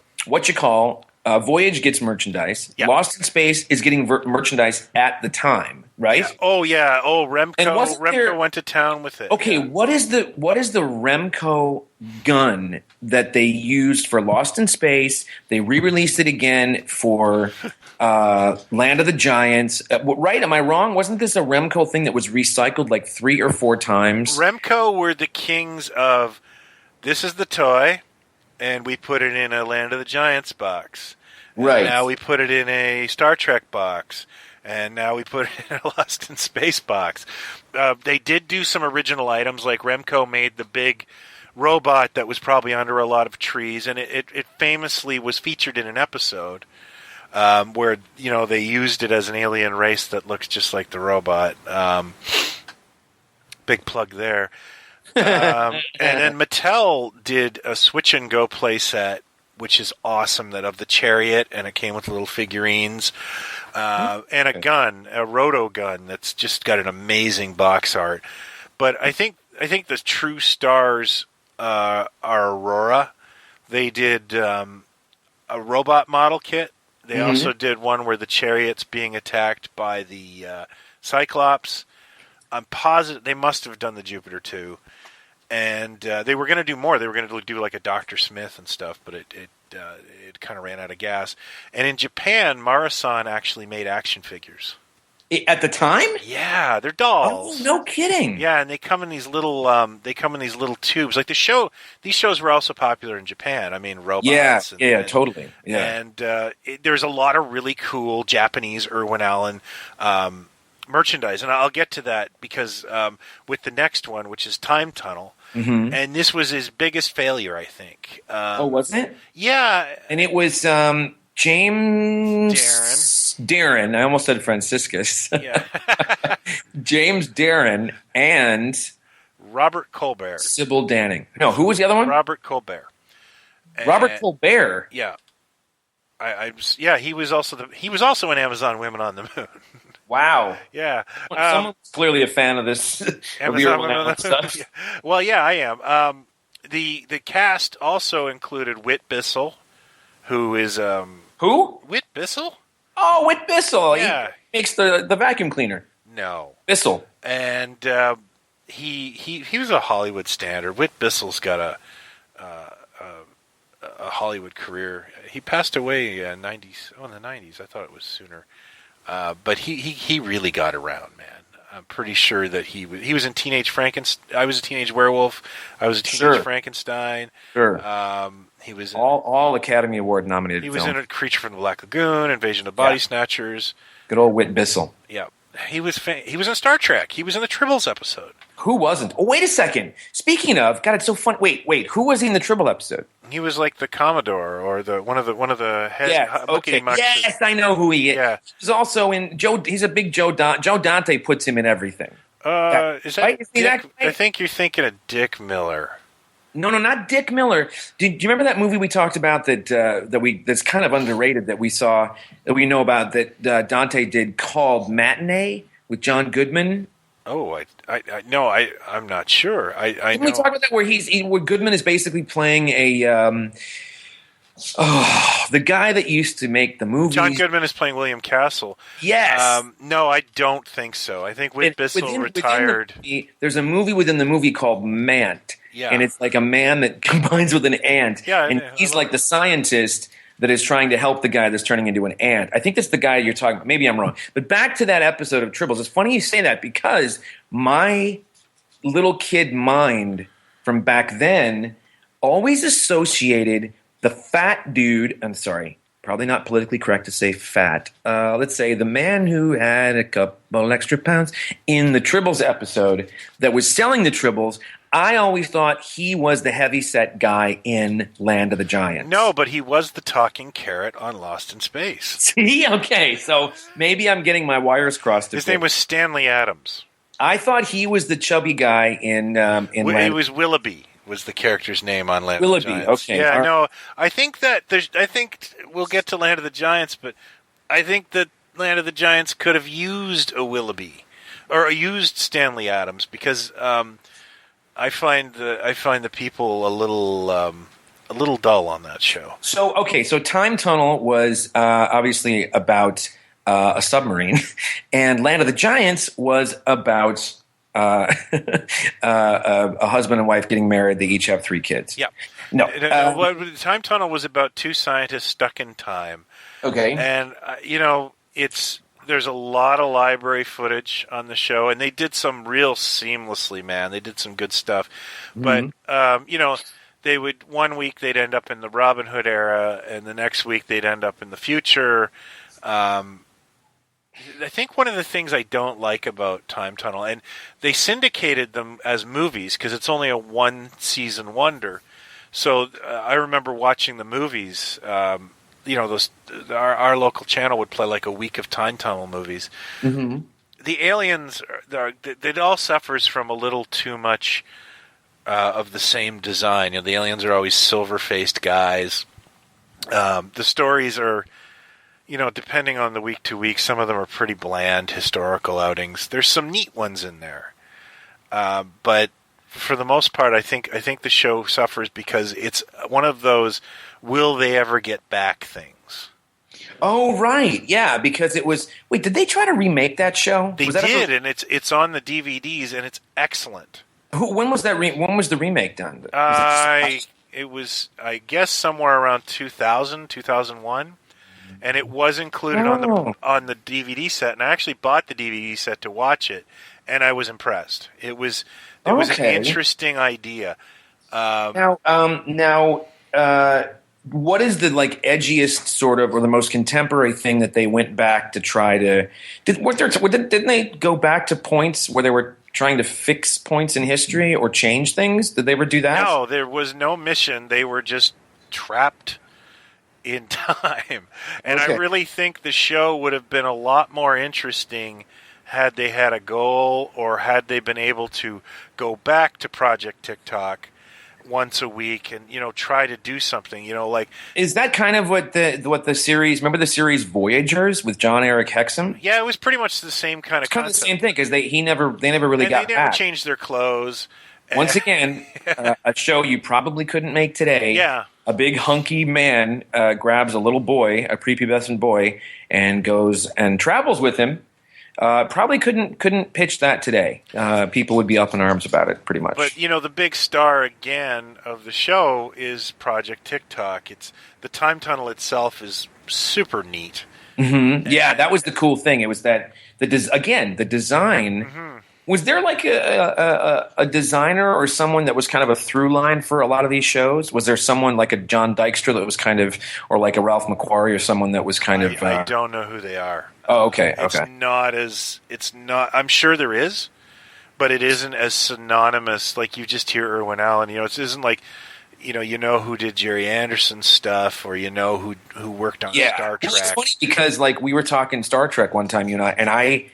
Voyage gets merchandise. Yep. Lost in Space is getting merchandise at the time, right? Yeah. Oh yeah. Oh, Remco. Remco went to town with it. Okay, yeah. what is the Remco gun that they used for Lost in Space? They re-released it again for Land of the Giants. Right? Am I wrong? Wasn't this a Remco thing that was recycled like 3 or 4 times? Remco were the kings of this is the toy, and we put it in a Land of the Giants box. Right. And now we put it in a Star Trek box. And now we put it in a Lost in Space box. They did do some original items, like Remco made the big robot that was probably under a lot of trees, and it famously was featured in an episode where they used it as an alien race that looks just like the robot. Big plug there. And then Mattel did a Switch and Go playset, which is awesome, that of the Chariot, and it came with little figurines. And a gun, a roto gun that's just got an amazing box art. But I think the true stars are Aurora. They did a robot model kit. They also did one where the Chariot's being attacked by the Cyclops. I'm positive they must have done the Jupiter too. And they were going to do more. They were going to do like a Dr. Smith and stuff, but it kind of ran out of gas. And in Japan, Marasan actually made action figures. At the time? Yeah, they're dolls. Oh, no kidding. Yeah, and they come in these little tubes. Like these shows were also popular in Japan. I mean, robots. Yeah, totally. Yeah. And there's a lot of really cool Japanese Irwin Allen merchandise, and I'll get to that because with the next one, which is Time Tunnel, and this was his biggest failure, I think. Was it? Yeah, And it was James Darren. I almost said Franciscus. yeah. James Darren and Robert Colbert. Sybil Danning. No, who was the other one? Robert Colbert. Robert Colbert. Yeah. He was also in Amazon Women on the Moon. Wow. Yeah. Someone's clearly a fan of this. Amazon Women on the Moon stuff. Yeah. Well, yeah, I am. The cast also included Whit Bissell, who is Who? Whit Bissell? Oh, Whit Bissell. Yeah. He makes the vacuum cleaner. No. Bissell. And he was a Hollywood standard. Whit Bissell's got a Hollywood career. He passed away in the 90s. I thought it was sooner. But he really got around, man. I'm pretty sure that he was in Teenage Frankenstein. I was a Teenage Werewolf. I was a Teenage Frankenstein. Sure. He was in, all Academy Award nominated. He was films. in A Creature from the Black Lagoon, Invasion of Body Snatchers. Good old Whit Bissell. Yeah. He was in Star Trek. He was in the Tribbles episode. Who wasn't? Oh, wait a second. Speaking of, God, it's so fun. Wait. Who was in the Tribble episode? He was like the Commodore or one of the head. Yes, okay. Yes, I know who he is. Yeah. He's also in Joe. He's a big Joe Dante puts him in everything. Is that right? Is he Dick? that guy? I think you're thinking of Dick Miller. No, not Dick Miller. Do you remember that movie we talked about that's kind of underrated that we saw that we know about that Dante did called Matinee with John Goodman? Oh, I'm not sure. Didn't we talk about that where Goodman is basically playing a the guy that used to make the movies. John Goodman is playing William Castle. Yes. No, I don't think so. I think Whit Bissell retired. There's a movie within the movie called Mant. Yeah. And it's like a man that combines with an ant. Yeah, and he's like the scientist that is trying to help the guy that's turning into an ant. I think that's the guy you're talking about. Maybe I'm wrong. But back to that episode of Tribbles. It's funny you say that because my little kid mind from back then always associated the fat dude – I'm sorry, probably not politically correct to say fat. Let's say the man who had a couple extra pounds in the Tribbles episode that was selling the Tribbles – I always thought he was the heavyset guy in Land of the Giants. No, but he was the talking carrot on Lost in Space. See? Okay, so maybe I'm getting my wires crossed. His name was Stanley Adams. I thought he was the chubby guy in It was Willoughby was the character's name on Land of the Giants. Okay. Yeah, no, I think we'll get to Land of the Giants, but I think that Land of the Giants could have used a Willoughby or used Stanley Adams because I find the people a little dull on that show. So Time Tunnel was obviously about a submarine, and Land of the Giants was about a husband and wife getting married. They each have 3 kids. Yeah. No. Time Tunnel was about 2 scientists stuck in time. Okay. And there's a lot of library footage on the show, and they did some real seamlessly, man. They did some good stuff. But, they would, one week they'd end up in the Robin Hood era, and the next week they'd end up in the future. I think one of the things I don't like about Time Tunnel, and they syndicated them as movies because it's only a 1-season wonder. So I remember watching the movies, our local channel would play like a week of Time Tunnel movies. Mm-hmm. The aliens, it all suffers from a little too much of the same design. The aliens are always silver-faced guys. The stories are, depending on the week to week, some of them are pretty bland historical outings. There's some neat ones in there, but for the most part, I think the show suffers because it's one of those will they ever get back things. Oh, right. Yeah, because it was – wait, did they try to remake that show? They did, and it's on the DVDs, and it's excellent. When was that? When was the remake done? It was, I guess, somewhere around 2000, 2001, and it was included on the DVD set, and I actually bought the DVD set to watch it, and I was impressed. It was an interesting idea. what is the like edgiest sort of or the most contemporary thing that they went back to try to didn't they go back to points where they were trying to fix points in history or change things? Did they ever do that? No, there was no mission. They were just trapped in time. And I really think the show would have been a lot more interesting had they had a goal or had they been able to go back to Project TikTok once a week and, try to do something, like... Is that kind of what the series... Remember the series Voyagers with John Eric Hexum? Yeah, it was pretty much the same kind of concept. It's kind of the same thing, because they never really got back. They never changed their clothes. Once again, a show you probably couldn't make today. Yeah. A big hunky man grabs a little boy, a prepubescent boy, and goes and travels with him. Probably couldn't pitch that today. People would be up in arms about it, pretty much. But the big star again of the show is Project TikTok. It's the time tunnel itself is super neat. Mm-hmm. Yeah, that was the cool thing. It was that the design. Mm-hmm. Was there like a designer or someone that was kind of a through line for a lot of these shows? Was there someone like a John Dykstra that was kind of, or like a Ralph McQuarrie or someone that was kind of? I don't know who they are. Oh, okay. It's not. I'm sure there is, but it isn't as synonymous. Like you just hear Irwin Allen. It isn't like, who did Jerry Anderson's stuff, or who worked on Star Trek. It's funny because like we were talking Star Trek one time, you and I.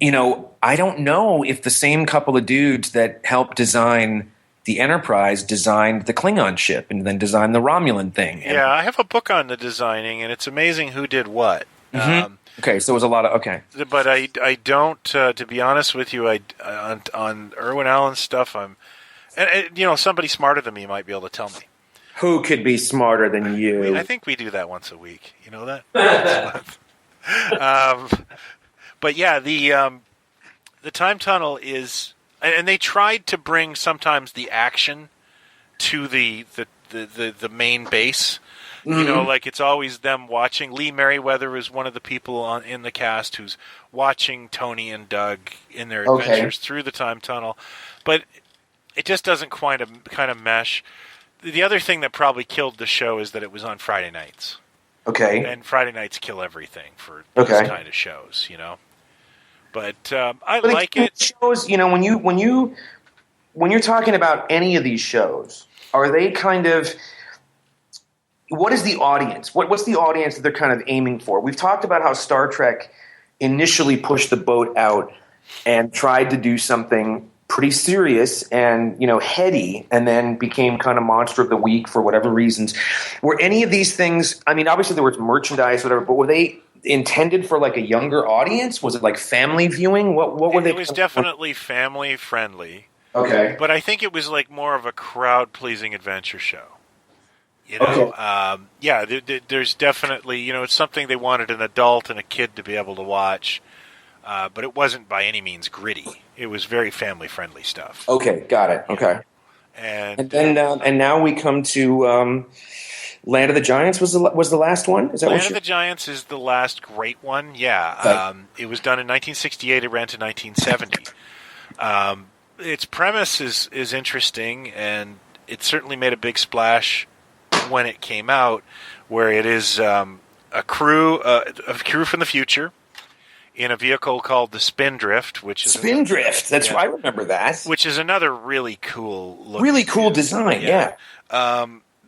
I don't know if the same couple of dudes that helped design the Enterprise designed the Klingon ship and then designed the Romulan thing. Yeah, I have a book on the designing, and it's amazing who did what. Mm-hmm. Okay, so it was a lot of But I don't. To be honest with you, on Irwin Allen's stuff, and somebody smarter than me might be able to tell me. Who could be smarter than you? I think we do that once a week. You know that. But yeah, the time tunnel is, and they tried to bring sometimes the action to the main base. Mm-hmm. Like it's always them watching. Lee Merriweather is one of the people in the cast who's watching Tony and Doug in their adventures through the time tunnel. But it just doesn't quite kind of mesh. The other thing that probably killed the show is that it was on Friday nights. Okay. And Friday nights kill everything for these kind of shows, But I like it. Shows, when you're talking about any of these shows, are they kind of? What is the audience? What's the audience that they're kind of aiming for? We've talked about how Star Trek initially pushed the boat out and tried to do something pretty serious and heady, and then became kind of Monster of the Week for whatever reasons. Were any of these things? I mean, obviously there was merchandise, whatever, but were they intended for like a younger audience? Was it like family viewing? What were they? It was definitely family friendly. Okay, but I think it was like more of a crowd pleasing adventure show. There's definitely it's something they wanted an adult and a kid to be able to watch, but it wasn't by any means gritty. It was very family friendly stuff. Okay, got it. Okay, and then and now we come to. Land of the Giants was the last one? Is that Land of the Giants is the last great one, yeah. Okay. It was done in 1968. It ran to 1970. Its premise is interesting, and it certainly made a big splash when it came out, where it is a crew from the future in a vehicle called the Spindrift, which is Spindrift. That's right. I remember that. Which is another really cool look. Really cool design. Yeah.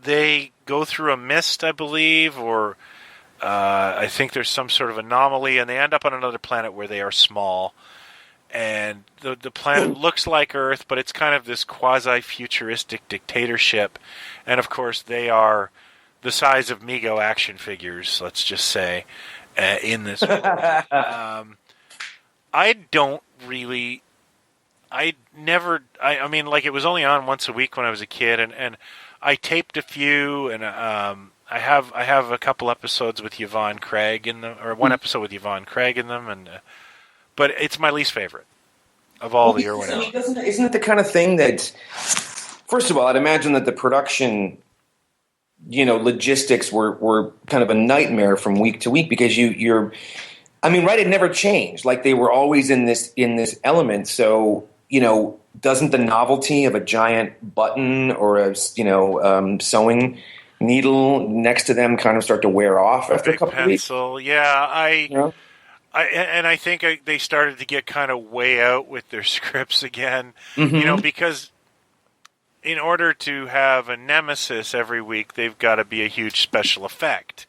They go through a mist, I believe, or I think there's some sort of anomaly, and they end up on another planet where they are small. And the planet looks like Earth, but it's kind of this quasi-futuristic dictatorship. And, of course, they are the size of Mego action figures, let's just say, in this world. I mean, like, it was only on once a week when I was a kid, and I taped a few, and I have a couple episodes with Yvonne Craig in them, or one episode with Yvonne Craig in them, but it's my least favorite of all the Irwin Allen. Isn't it the kind of thing that, first of all, I'd imagine that the production, logistics were kind of a nightmare from week to week, because you're, I mean, right? It never changed. Like they were always in this element. So doesn't the novelty of a giant button or a sewing needle next to them kind of start to wear off after a Big couple of weeks. pencil. Yeah, You know? I think they started to get kind of way out with their scripts again. Mm-hmm. Because in order to have a nemesis every week, they've got to be a huge special effect.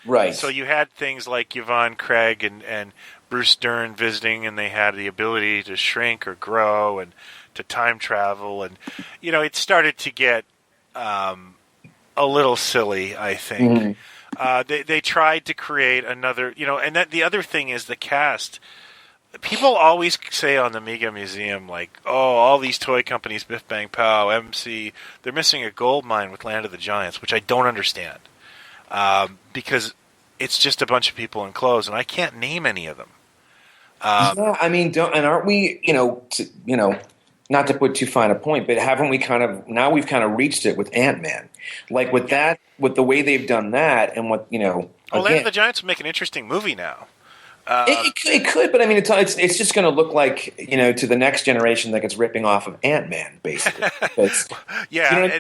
Right. So you had things like Yvonne Craig and Bruce Dern visiting, and they had the ability to shrink or grow and to time travel, and it started to get a little silly, I think. Mm-hmm. They tried to create another, and that the other thing is the cast. People always say on the Mega Museum, like, oh, all these toy companies, Biff Bang Pow, MC, they're missing a gold mine with Land of the Giants, which I don't understand. Because it's just a bunch of people in clothes, and I can't name any of them. Yeah, I mean, aren't we, not to put too fine a point, but haven't we we've kind of reached it with Ant-Man. Like with the way they've done that and what, Land of the Giants would make an interesting movie now. It could, but I mean, it's just going to look like, to the next generation, like it's ripping off of Ant-Man, basically. Yeah.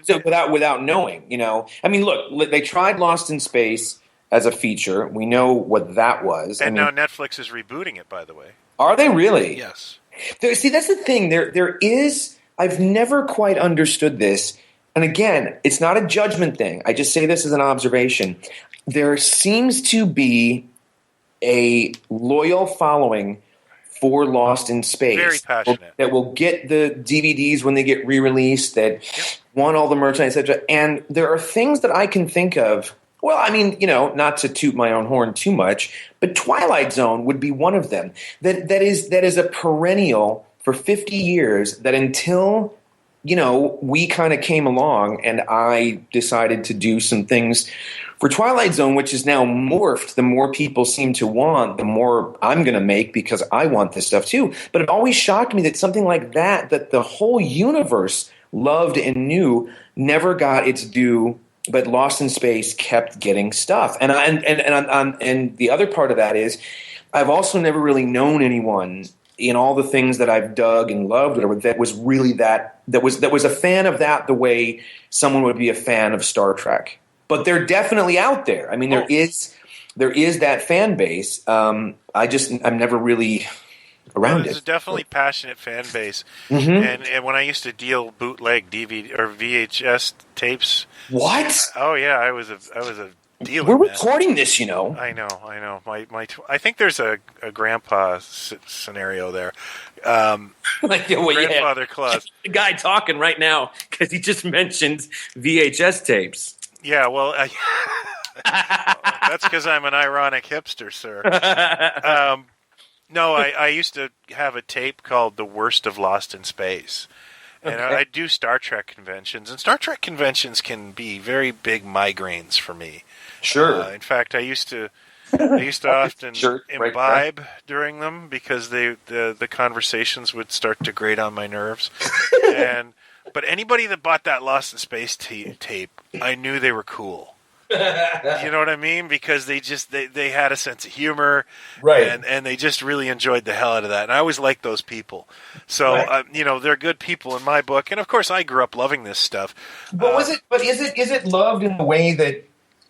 Without knowing, I mean, look, they tried Lost in Space as a feature. We know what that was. And now Netflix is rebooting it, by the way. Are they really? Yes. See, that's the thing. There is. I've never quite understood this. And again, it's not a judgment thing. I just say this as an observation. There seems to be a loyal following for Lost in Space. Very passionate. That will get the DVDs when they get re-released, that want all the merchandise, etc. And there are things that I can think of. Well, I mean, not to toot my own horn too much, but Twilight Zone would be one of them. That is a perennial for 50 years that until, we kind of came along and I decided to do some things for Twilight Zone, which is now morphed. The more people seem to want, the more I'm going to make because I want this stuff too. But it always shocked me that something like that the whole universe loved and knew, never got its due. But Lost in Space kept getting stuff, and the other part of that is, I've also never really known anyone in all the things that I've dug and loved, whatever, that was really that was a fan of that the way someone would be a fan of Star Trek. But they're definitely out there. I mean, there is that fan base. I'm never really around There's it. a definitely passionate fan base, Mm-hmm. and when I used to deal bootleg DVD or VHS tapes. What? Oh yeah, I was a dealer. We're man. recording this, I know. I think there's a grandpa scenario there. Grandfather Claus. The guy talking right now because he just mentioned VHS tapes. Yeah, well, that's because I'm an ironic hipster, sir. No, I used to have a tape called The Worst of Lost in Space. And I do Star Trek conventions. And Star Trek conventions can be very big migraines for me. Sure. In fact, I used to often imbibe during them because the conversations would start to grate on my nerves. But anybody that bought that Lost in Space tape, I knew they were cool. You know what I mean? Because they had a sense of humor, right? And they just really enjoyed the hell out of that. And I always liked those people. So right. They're good people in my book. And of course, I grew up loving this stuff. But is it loved in the way that?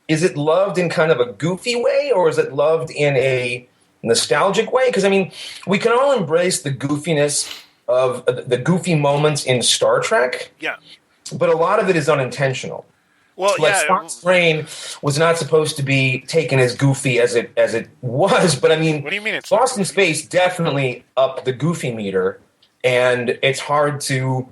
Is it loved in kind of a goofy way, or is it loved in a nostalgic way? Because I mean, we can all embrace the goofiness of the goofy moments in Star Trek. Yeah. But a lot of it is unintentional. Well, Spock's brain was not supposed to be taken as goofy as it was, but I mean, what do you mean it's Lost in Space definitely upped the goofy meter, and it's hard to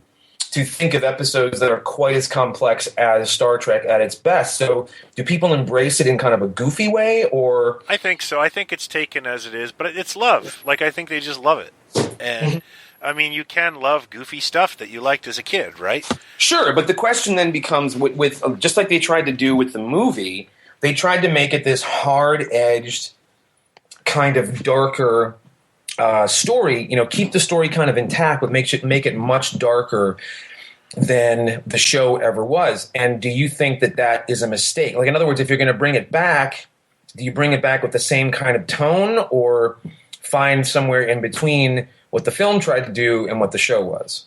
think of episodes that are quite as complex as Star Trek at its best. So, do people embrace it in kind of a goofy way, or? I think so. I think it's taken as it is, but it's love. Like, I think they just love it, and. I mean, you can love goofy stuff that you liked as a kid, right? Sure, but the question then becomes, with just like they tried to do with the movie, they tried to make it this hard-edged, kind of darker story. Keep the story kind of intact, but make it much darker than the show ever was. And do you think that is a mistake? Like, in other words, if you're going to bring it back, do you bring it back with the same kind of tone, or find somewhere in between what the film tried to do and what the show was?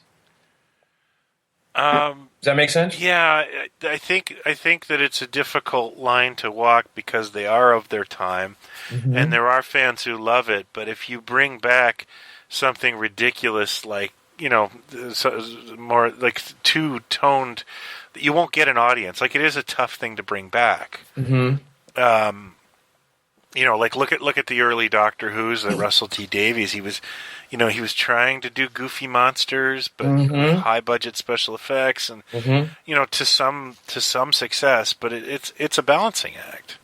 Does that make sense? Yeah, I think that it's a difficult line to walk because they are of their time, and there are fans who love it. But if you bring back something ridiculous like more like two-toned, you won't get an audience. Like, it is a tough thing to bring back. Like look at the early Doctor Who's, Russell T Davies. He was trying to do goofy monsters, but high budget special effects, and to some success. But it's a balancing act.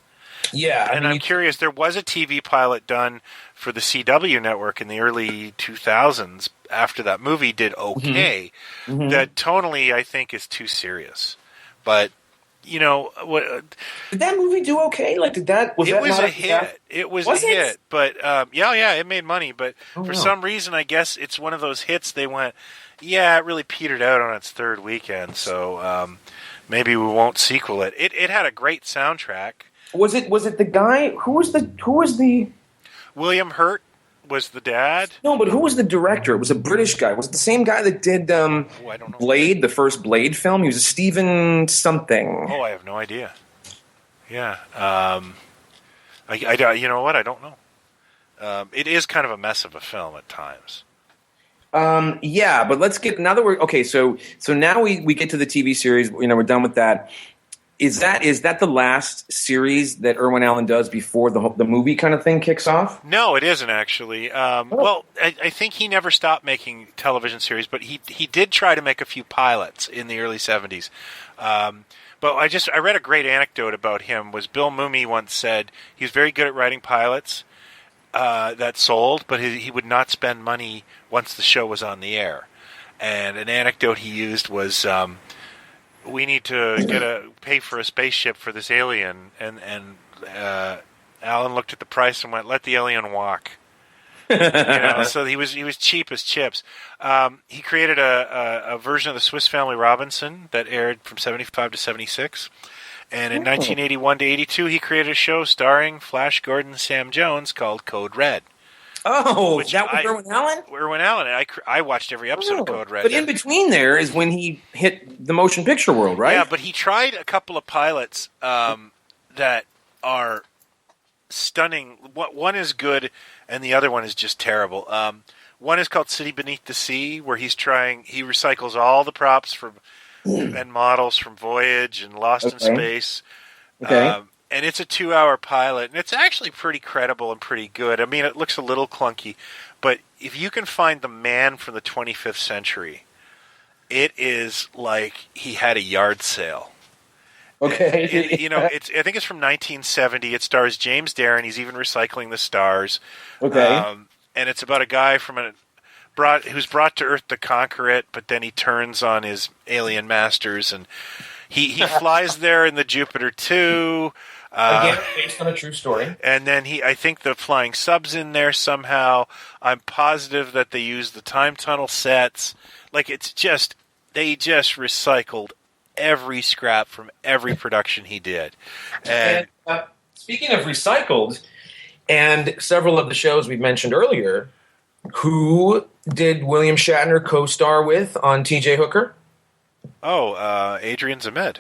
Yeah, I'm curious. There was a TV pilot done for the CW network in the early 2000s. After that movie did okay, that tonally I think is too serious. But what? Did that movie do okay? Like, it was a hit. It was a hit. But it made money. But for some reason, I guess it's one of those hits. They went, it really petered out on its third weekend. So maybe we won't sequel it. It had a great soundtrack. Was it the guy? Who was the? William Hurt was the dad. No, but who was the director? It was a British guy. Was it the same guy that did I don't know. Blade, the first Blade film? He was a Stephen something. Oh, I have no idea. Yeah. You know what? I don't know. It is kind of a mess of a film at times. Yeah, but let's get now that we're okay. So now we get to the TV series. We're done with that. Is that the last series that Irwin Allen does before the movie kind of thing kicks off? No, it isn't actually. Well, I think he never stopped making television series, but he did try to make a few pilots in the early 70s. But I read a great anecdote about him. Was Bill Mumy once said he was very good at writing pilots that sold, but he would not spend money once the show was on the air. And an anecdote he used was, we need to pay for a spaceship for this alien, and Alan looked at the price and went, "Let the alien walk." So he was cheap as chips. He created a version of the Swiss Family Robinson that aired from 75 to 76. And in 1981 to 82, he created a show starring Flash Gordon and Sam Jones called Code Red. Oh, that was Irwin Allen? Irwin Allen. I watched every episode of Code Red. But in between there is when he hit the motion picture world, right? Yeah, but he tried a couple of pilots that are stunning. One is good, and the other one is just terrible. One is called City Beneath the Sea, where he recycles all the props and models from Voyage and Lost in Space. Okay. And it's a 2-hour pilot, and it's actually pretty credible and pretty good. I mean, it looks a little clunky, but if you can find the man from the 25th century, it is like he had a yard sale. Okay. I think it's from 1970. It stars James Darren. He's even recycling the stars. Okay. And it's about a guy who's brought to Earth to conquer it, but then he turns on his alien masters, and he flies there in the Jupiter 2. Again, based on a true story. And then I think the flying sub's in there somehow. I'm positive that they used the time tunnel sets. Like, they just recycled every scrap from every production he did. And speaking of recycled, and several of the shows we've mentioned earlier, who did William Shatner co-star with on T.J. Hooker? Oh, Adrian Zmed.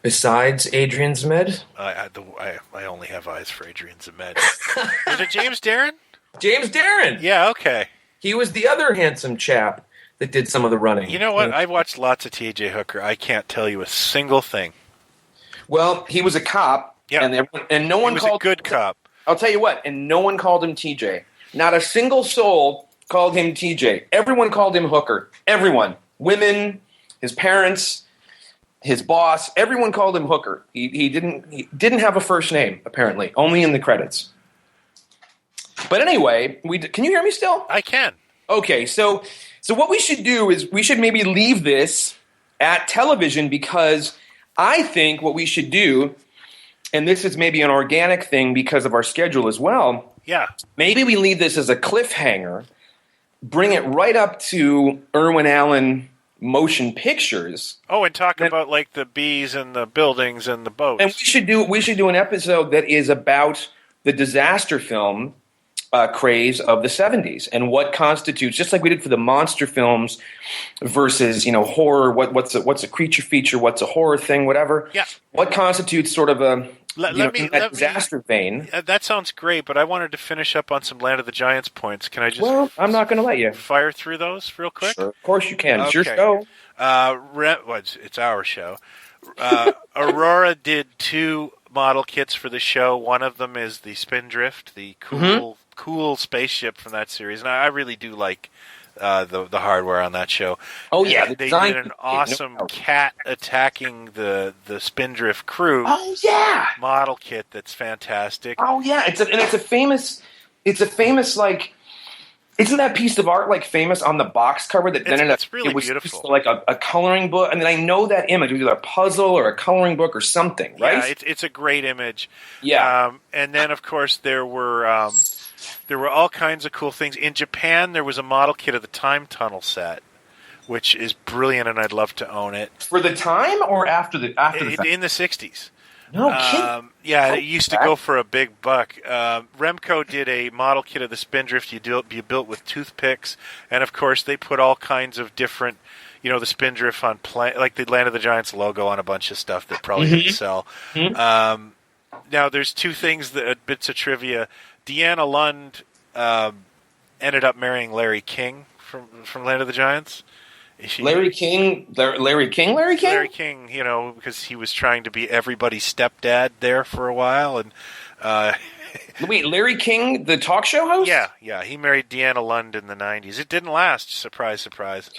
Besides Adrian Zmed? I only have eyes for Adrian Zmed. Is it James Darren? James Darren! Yeah, okay. He was the other handsome chap that did some of the running. You know what? I watched lots of T.J. Hooker. I can't tell you a single thing. Well, he was a cop, yeah. and no one was called a good cop. I'll tell you what, and no one called him TJ. Not a single soul called him TJ. Everyone called him Hooker. Everyone. Women, his parents, his boss, everyone called him Hooker. He didn't have a first name, apparently, only in the credits. But anyway, can you hear me still? I can. Okay, so what we should do is we should maybe leave this at television, because I think what we should do, and this is maybe an organic thing because of our schedule as well. Yeah. Maybe we leave this as a cliffhanger, bring it right up to Irwin Allen Motion Pictures. Oh, and talk about like the bees and the buildings and the boats. And we should do an episode that is about the disaster film craze of the 70s and what constitutes, just like we did for the monster films versus, horror, what's a creature feature, what's a horror thing, whatever. Yeah. What constitutes sort of a disaster vein. That sounds great, but I wanted to finish up on some Land of the Giants points. Can I just I'm not going to let you. Fire through those real quick? Sure, of course you can. It's Okay. your show. It's our show. Aurora did 2 model kits for the show. One of them is the Spindrift, the cool spaceship from that series, and I really do like the hardware on that show. Oh yeah, they did an awesome cat attacking the Spindrift crew. Oh yeah, model kit that's fantastic. Oh yeah, it's a famous like. Isn't that piece of art like famous on the box cover? It's really beautiful. Like a coloring book. I mean, I know that image. It was either a puzzle or a coloring book or something, right? Yeah, it's a great image. Yeah. And then, of course, there were all kinds of cool things. In Japan, there was a model kit of the Time Tunnel set, which is brilliant, and I'd love to own it. For the time or after the fact? In the 60s. No kidding. Yeah, it used to go for a big buck. Remco did a model kit of the Spindrift you built with toothpicks, and of course they put all kinds of different, the Spindrift on like the Land of the Giants logo on a bunch of stuff that probably didn't sell. Mm-hmm. Now there's 2 things bits of trivia. Deanna Lund ended up marrying Larry King from Land of the Giants. Larry King, because he was trying to be everybody's stepdad there for a while, and wait, Larry King, the talk show host? Yeah, he married Deanna Lund in the 90s. It didn't last. Surprise, surprise.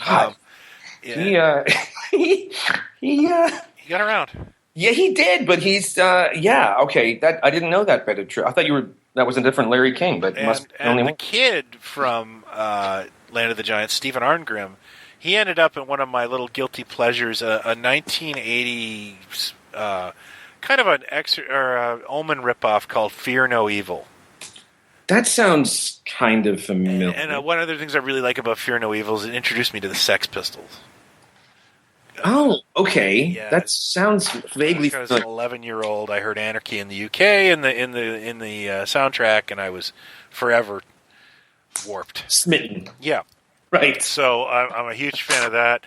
Yeah. He got around. Yeah, he did, but he's okay. That I didn't know that bit of true. I thought that was a different Larry King, but the kid from Land of the Giants, Stephen Arngrim. He ended up in one of my little guilty pleasures, a 1980 kind of an Omen ripoff called Fear No Evil. That sounds kind of familiar. And one of the things I really like about Fear No Evil is it introduced me to the Sex Pistols. Oh, okay. Yeah. That sounds vaguely. As an 11-year-old, I heard Anarchy in the UK in the soundtrack, and I was forever warped, smitten. Yeah. Right. So I'm a huge fan of that.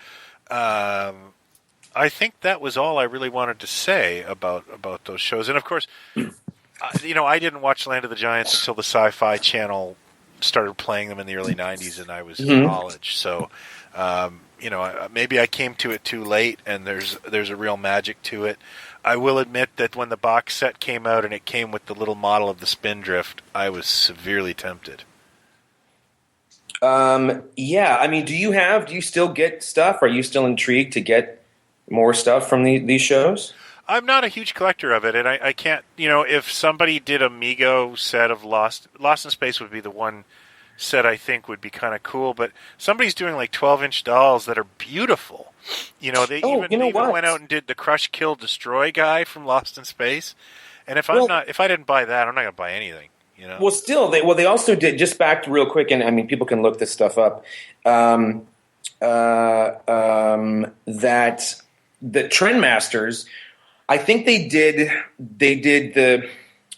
I think that was all I really wanted to say about those shows. And, of course, I didn't watch Land of the Giants until the Sci-Fi Channel started playing them in the early 90s, and I was in college. So, maybe I came to it too late, and there's a real magic to it. I will admit that when the box set came out and it came with the little model of the Spindrift, I was severely tempted. Yeah, I mean, do you still get stuff? Are you still intrigued to get more stuff from these shows? I'm not a huge collector of it, and I can't, if somebody did a Mego set of Lost in Space would be the one set I think would be kind of cool, but somebody's doing like 12-inch dolls that are beautiful. They even went out and did the Crush, Kill, Destroy guy from Lost in Space, and if I didn't buy that, I'm not going to buy anything. Well, still, they also did, just back to real quick, and I mean, people can look this stuff up, that the Trendmasters, I think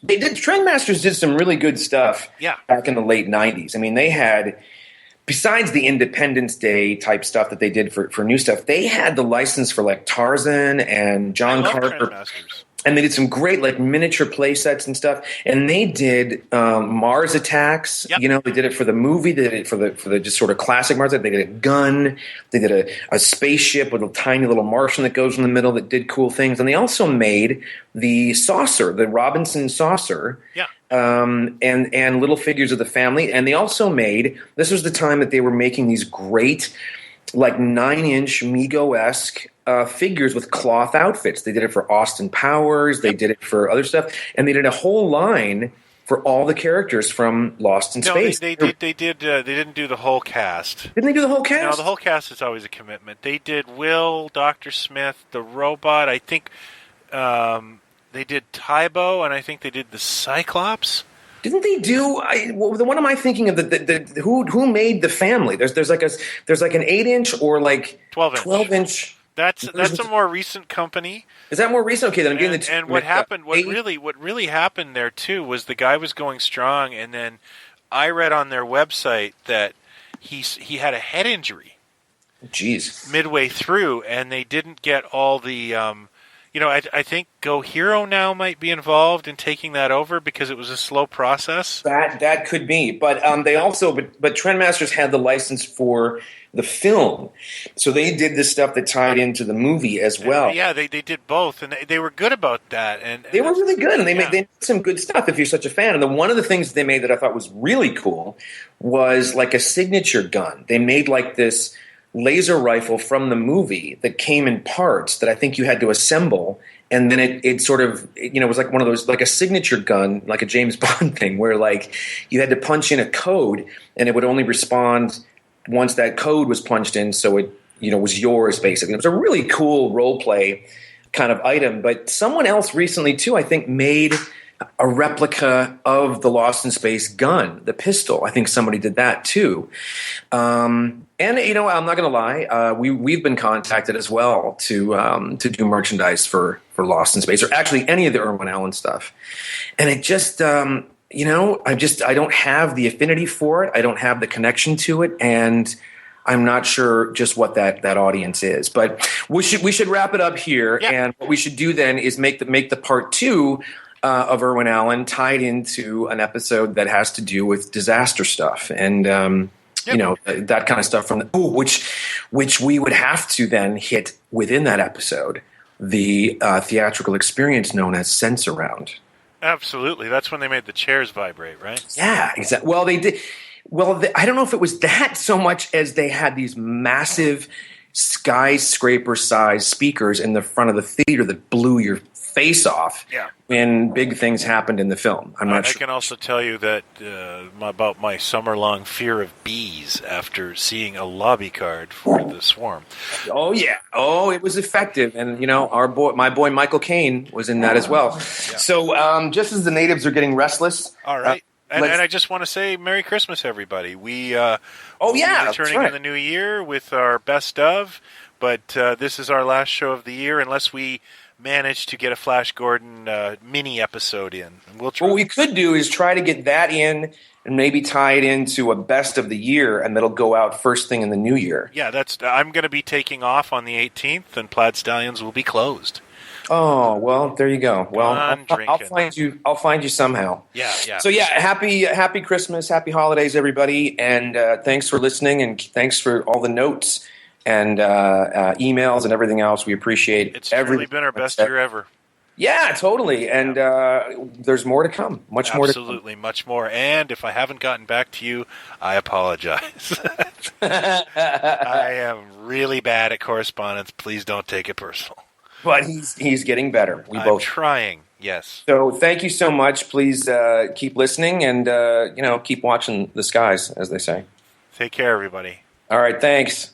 Trendmasters did some really good stuff back in the late 90s. I mean, they had, besides the Independence Day type stuff that they did for new stuff, they had the license for like Tarzan and John Carter. And they did some great like miniature play sets and stuff. And they did Mars Attacks. Yep. They did it for the movie. They did it for the just sort of classic Mars. They did a gun. They did a spaceship with a tiny little Martian that goes in the middle that did cool things. And they also made the saucer, the Robinson saucer. Yeah. And little figures of the family. And they also made, this was the time that they were making these great like 9-inch Mego-esque figures with cloth outfits. They did it for Austin Powers. They did it for other stuff. And they did a whole line for all the characters from Lost in Space. They did. They didn't do the whole cast. Didn't they do the whole cast? No, the whole cast is always a commitment. They did Will, Dr. Smith, the robot. I think they did Tybo, and I think they did the Cyclops. Didn't they do? What am I thinking of? Who made the family? There's like an 8-inch or like 12-inch. That's a more recent company. Is that more recent? Okay, then I'm getting and what happened? What really happened there too was the guy was going strong, and then I read on their website that he had a head injury. Jeez. Midway through, and they didn't get all the. I think Go Hero now might be involved in taking that over because it was a slow process. That could be, but they also but Trendmasters had the license for the film, so they did this stuff that tied into the movie as well. Yeah, they did both, and they were good about that. And they were really good, and they made some good stuff if you're such a fan. And one of the things they made that I thought was really cool was like a signature gun. They made like this laser rifle from the movie that came in parts that I think you had to assemble, and then it sort of, it was like one of those, like a signature gun, like a James Bond thing, where like you had to punch in a code and it would only respond once that code was punched in, so it was yours basically. It was a really cool role play kind of item. But someone else recently too, I think, made a replica of the Lost in Space gun, the pistol. I think somebody did that too. And I'm not going to lie, we've been contacted as well to do merchandise for Lost in Space, or actually any of the Irwin Allen stuff. And it just, I don't have the affinity for it. I don't have the connection to it, and I'm not sure just what that audience is. But we should wrap it up here. Yeah. And what we should do then is make the part 2 of Irwin Allen tied into an episode that has to do with disaster stuff and that kind of stuff which we would have to then hit within that episode, the theatrical experience known as Sense Around. Absolutely, that's when they made the chairs vibrate, right? Yeah, exactly. Well, they did. Well, I don't know if it was that so much as they had these massive skyscraper-sized speakers in the front of the theater that blew your face off when big things happened in the film. I'm not sure. I can also tell you that about my summer-long fear of bees after seeing a lobby card for the Swarm. Oh yeah, it was effective, and my boy Michael Caine was in that as well. Yeah. So just as the natives are getting restless, all right. And I just want to say Merry Christmas, everybody. We returning in the new year with our best of, but this is our last show of the year, unless we manage to get a Flash Gordon mini episode in. And we'll try. What we could do is try to get that in and maybe tie it into a best of the year, and that'll go out first thing in the new year. Yeah, I'm going to be taking off on the 18th, and Plaid Stallions will be closed. Oh, well, there you go. Well, I'll find you. I'll find you somehow. Yeah. So happy Christmas, happy holidays, everybody, and thanks for listening, and thanks for all the notes and emails and everything else. We appreciate. It's really been our best year ever. Yeah, totally, and there's more to come. Absolutely, much more. And if I haven't gotten back to you, I apologize. I am really bad at correspondence. Please don't take it personal. But he's getting better. I'm trying, yes. So thank you so much. Please keep listening and keep watching the skies, as they say. Take care, everybody. All right, thanks.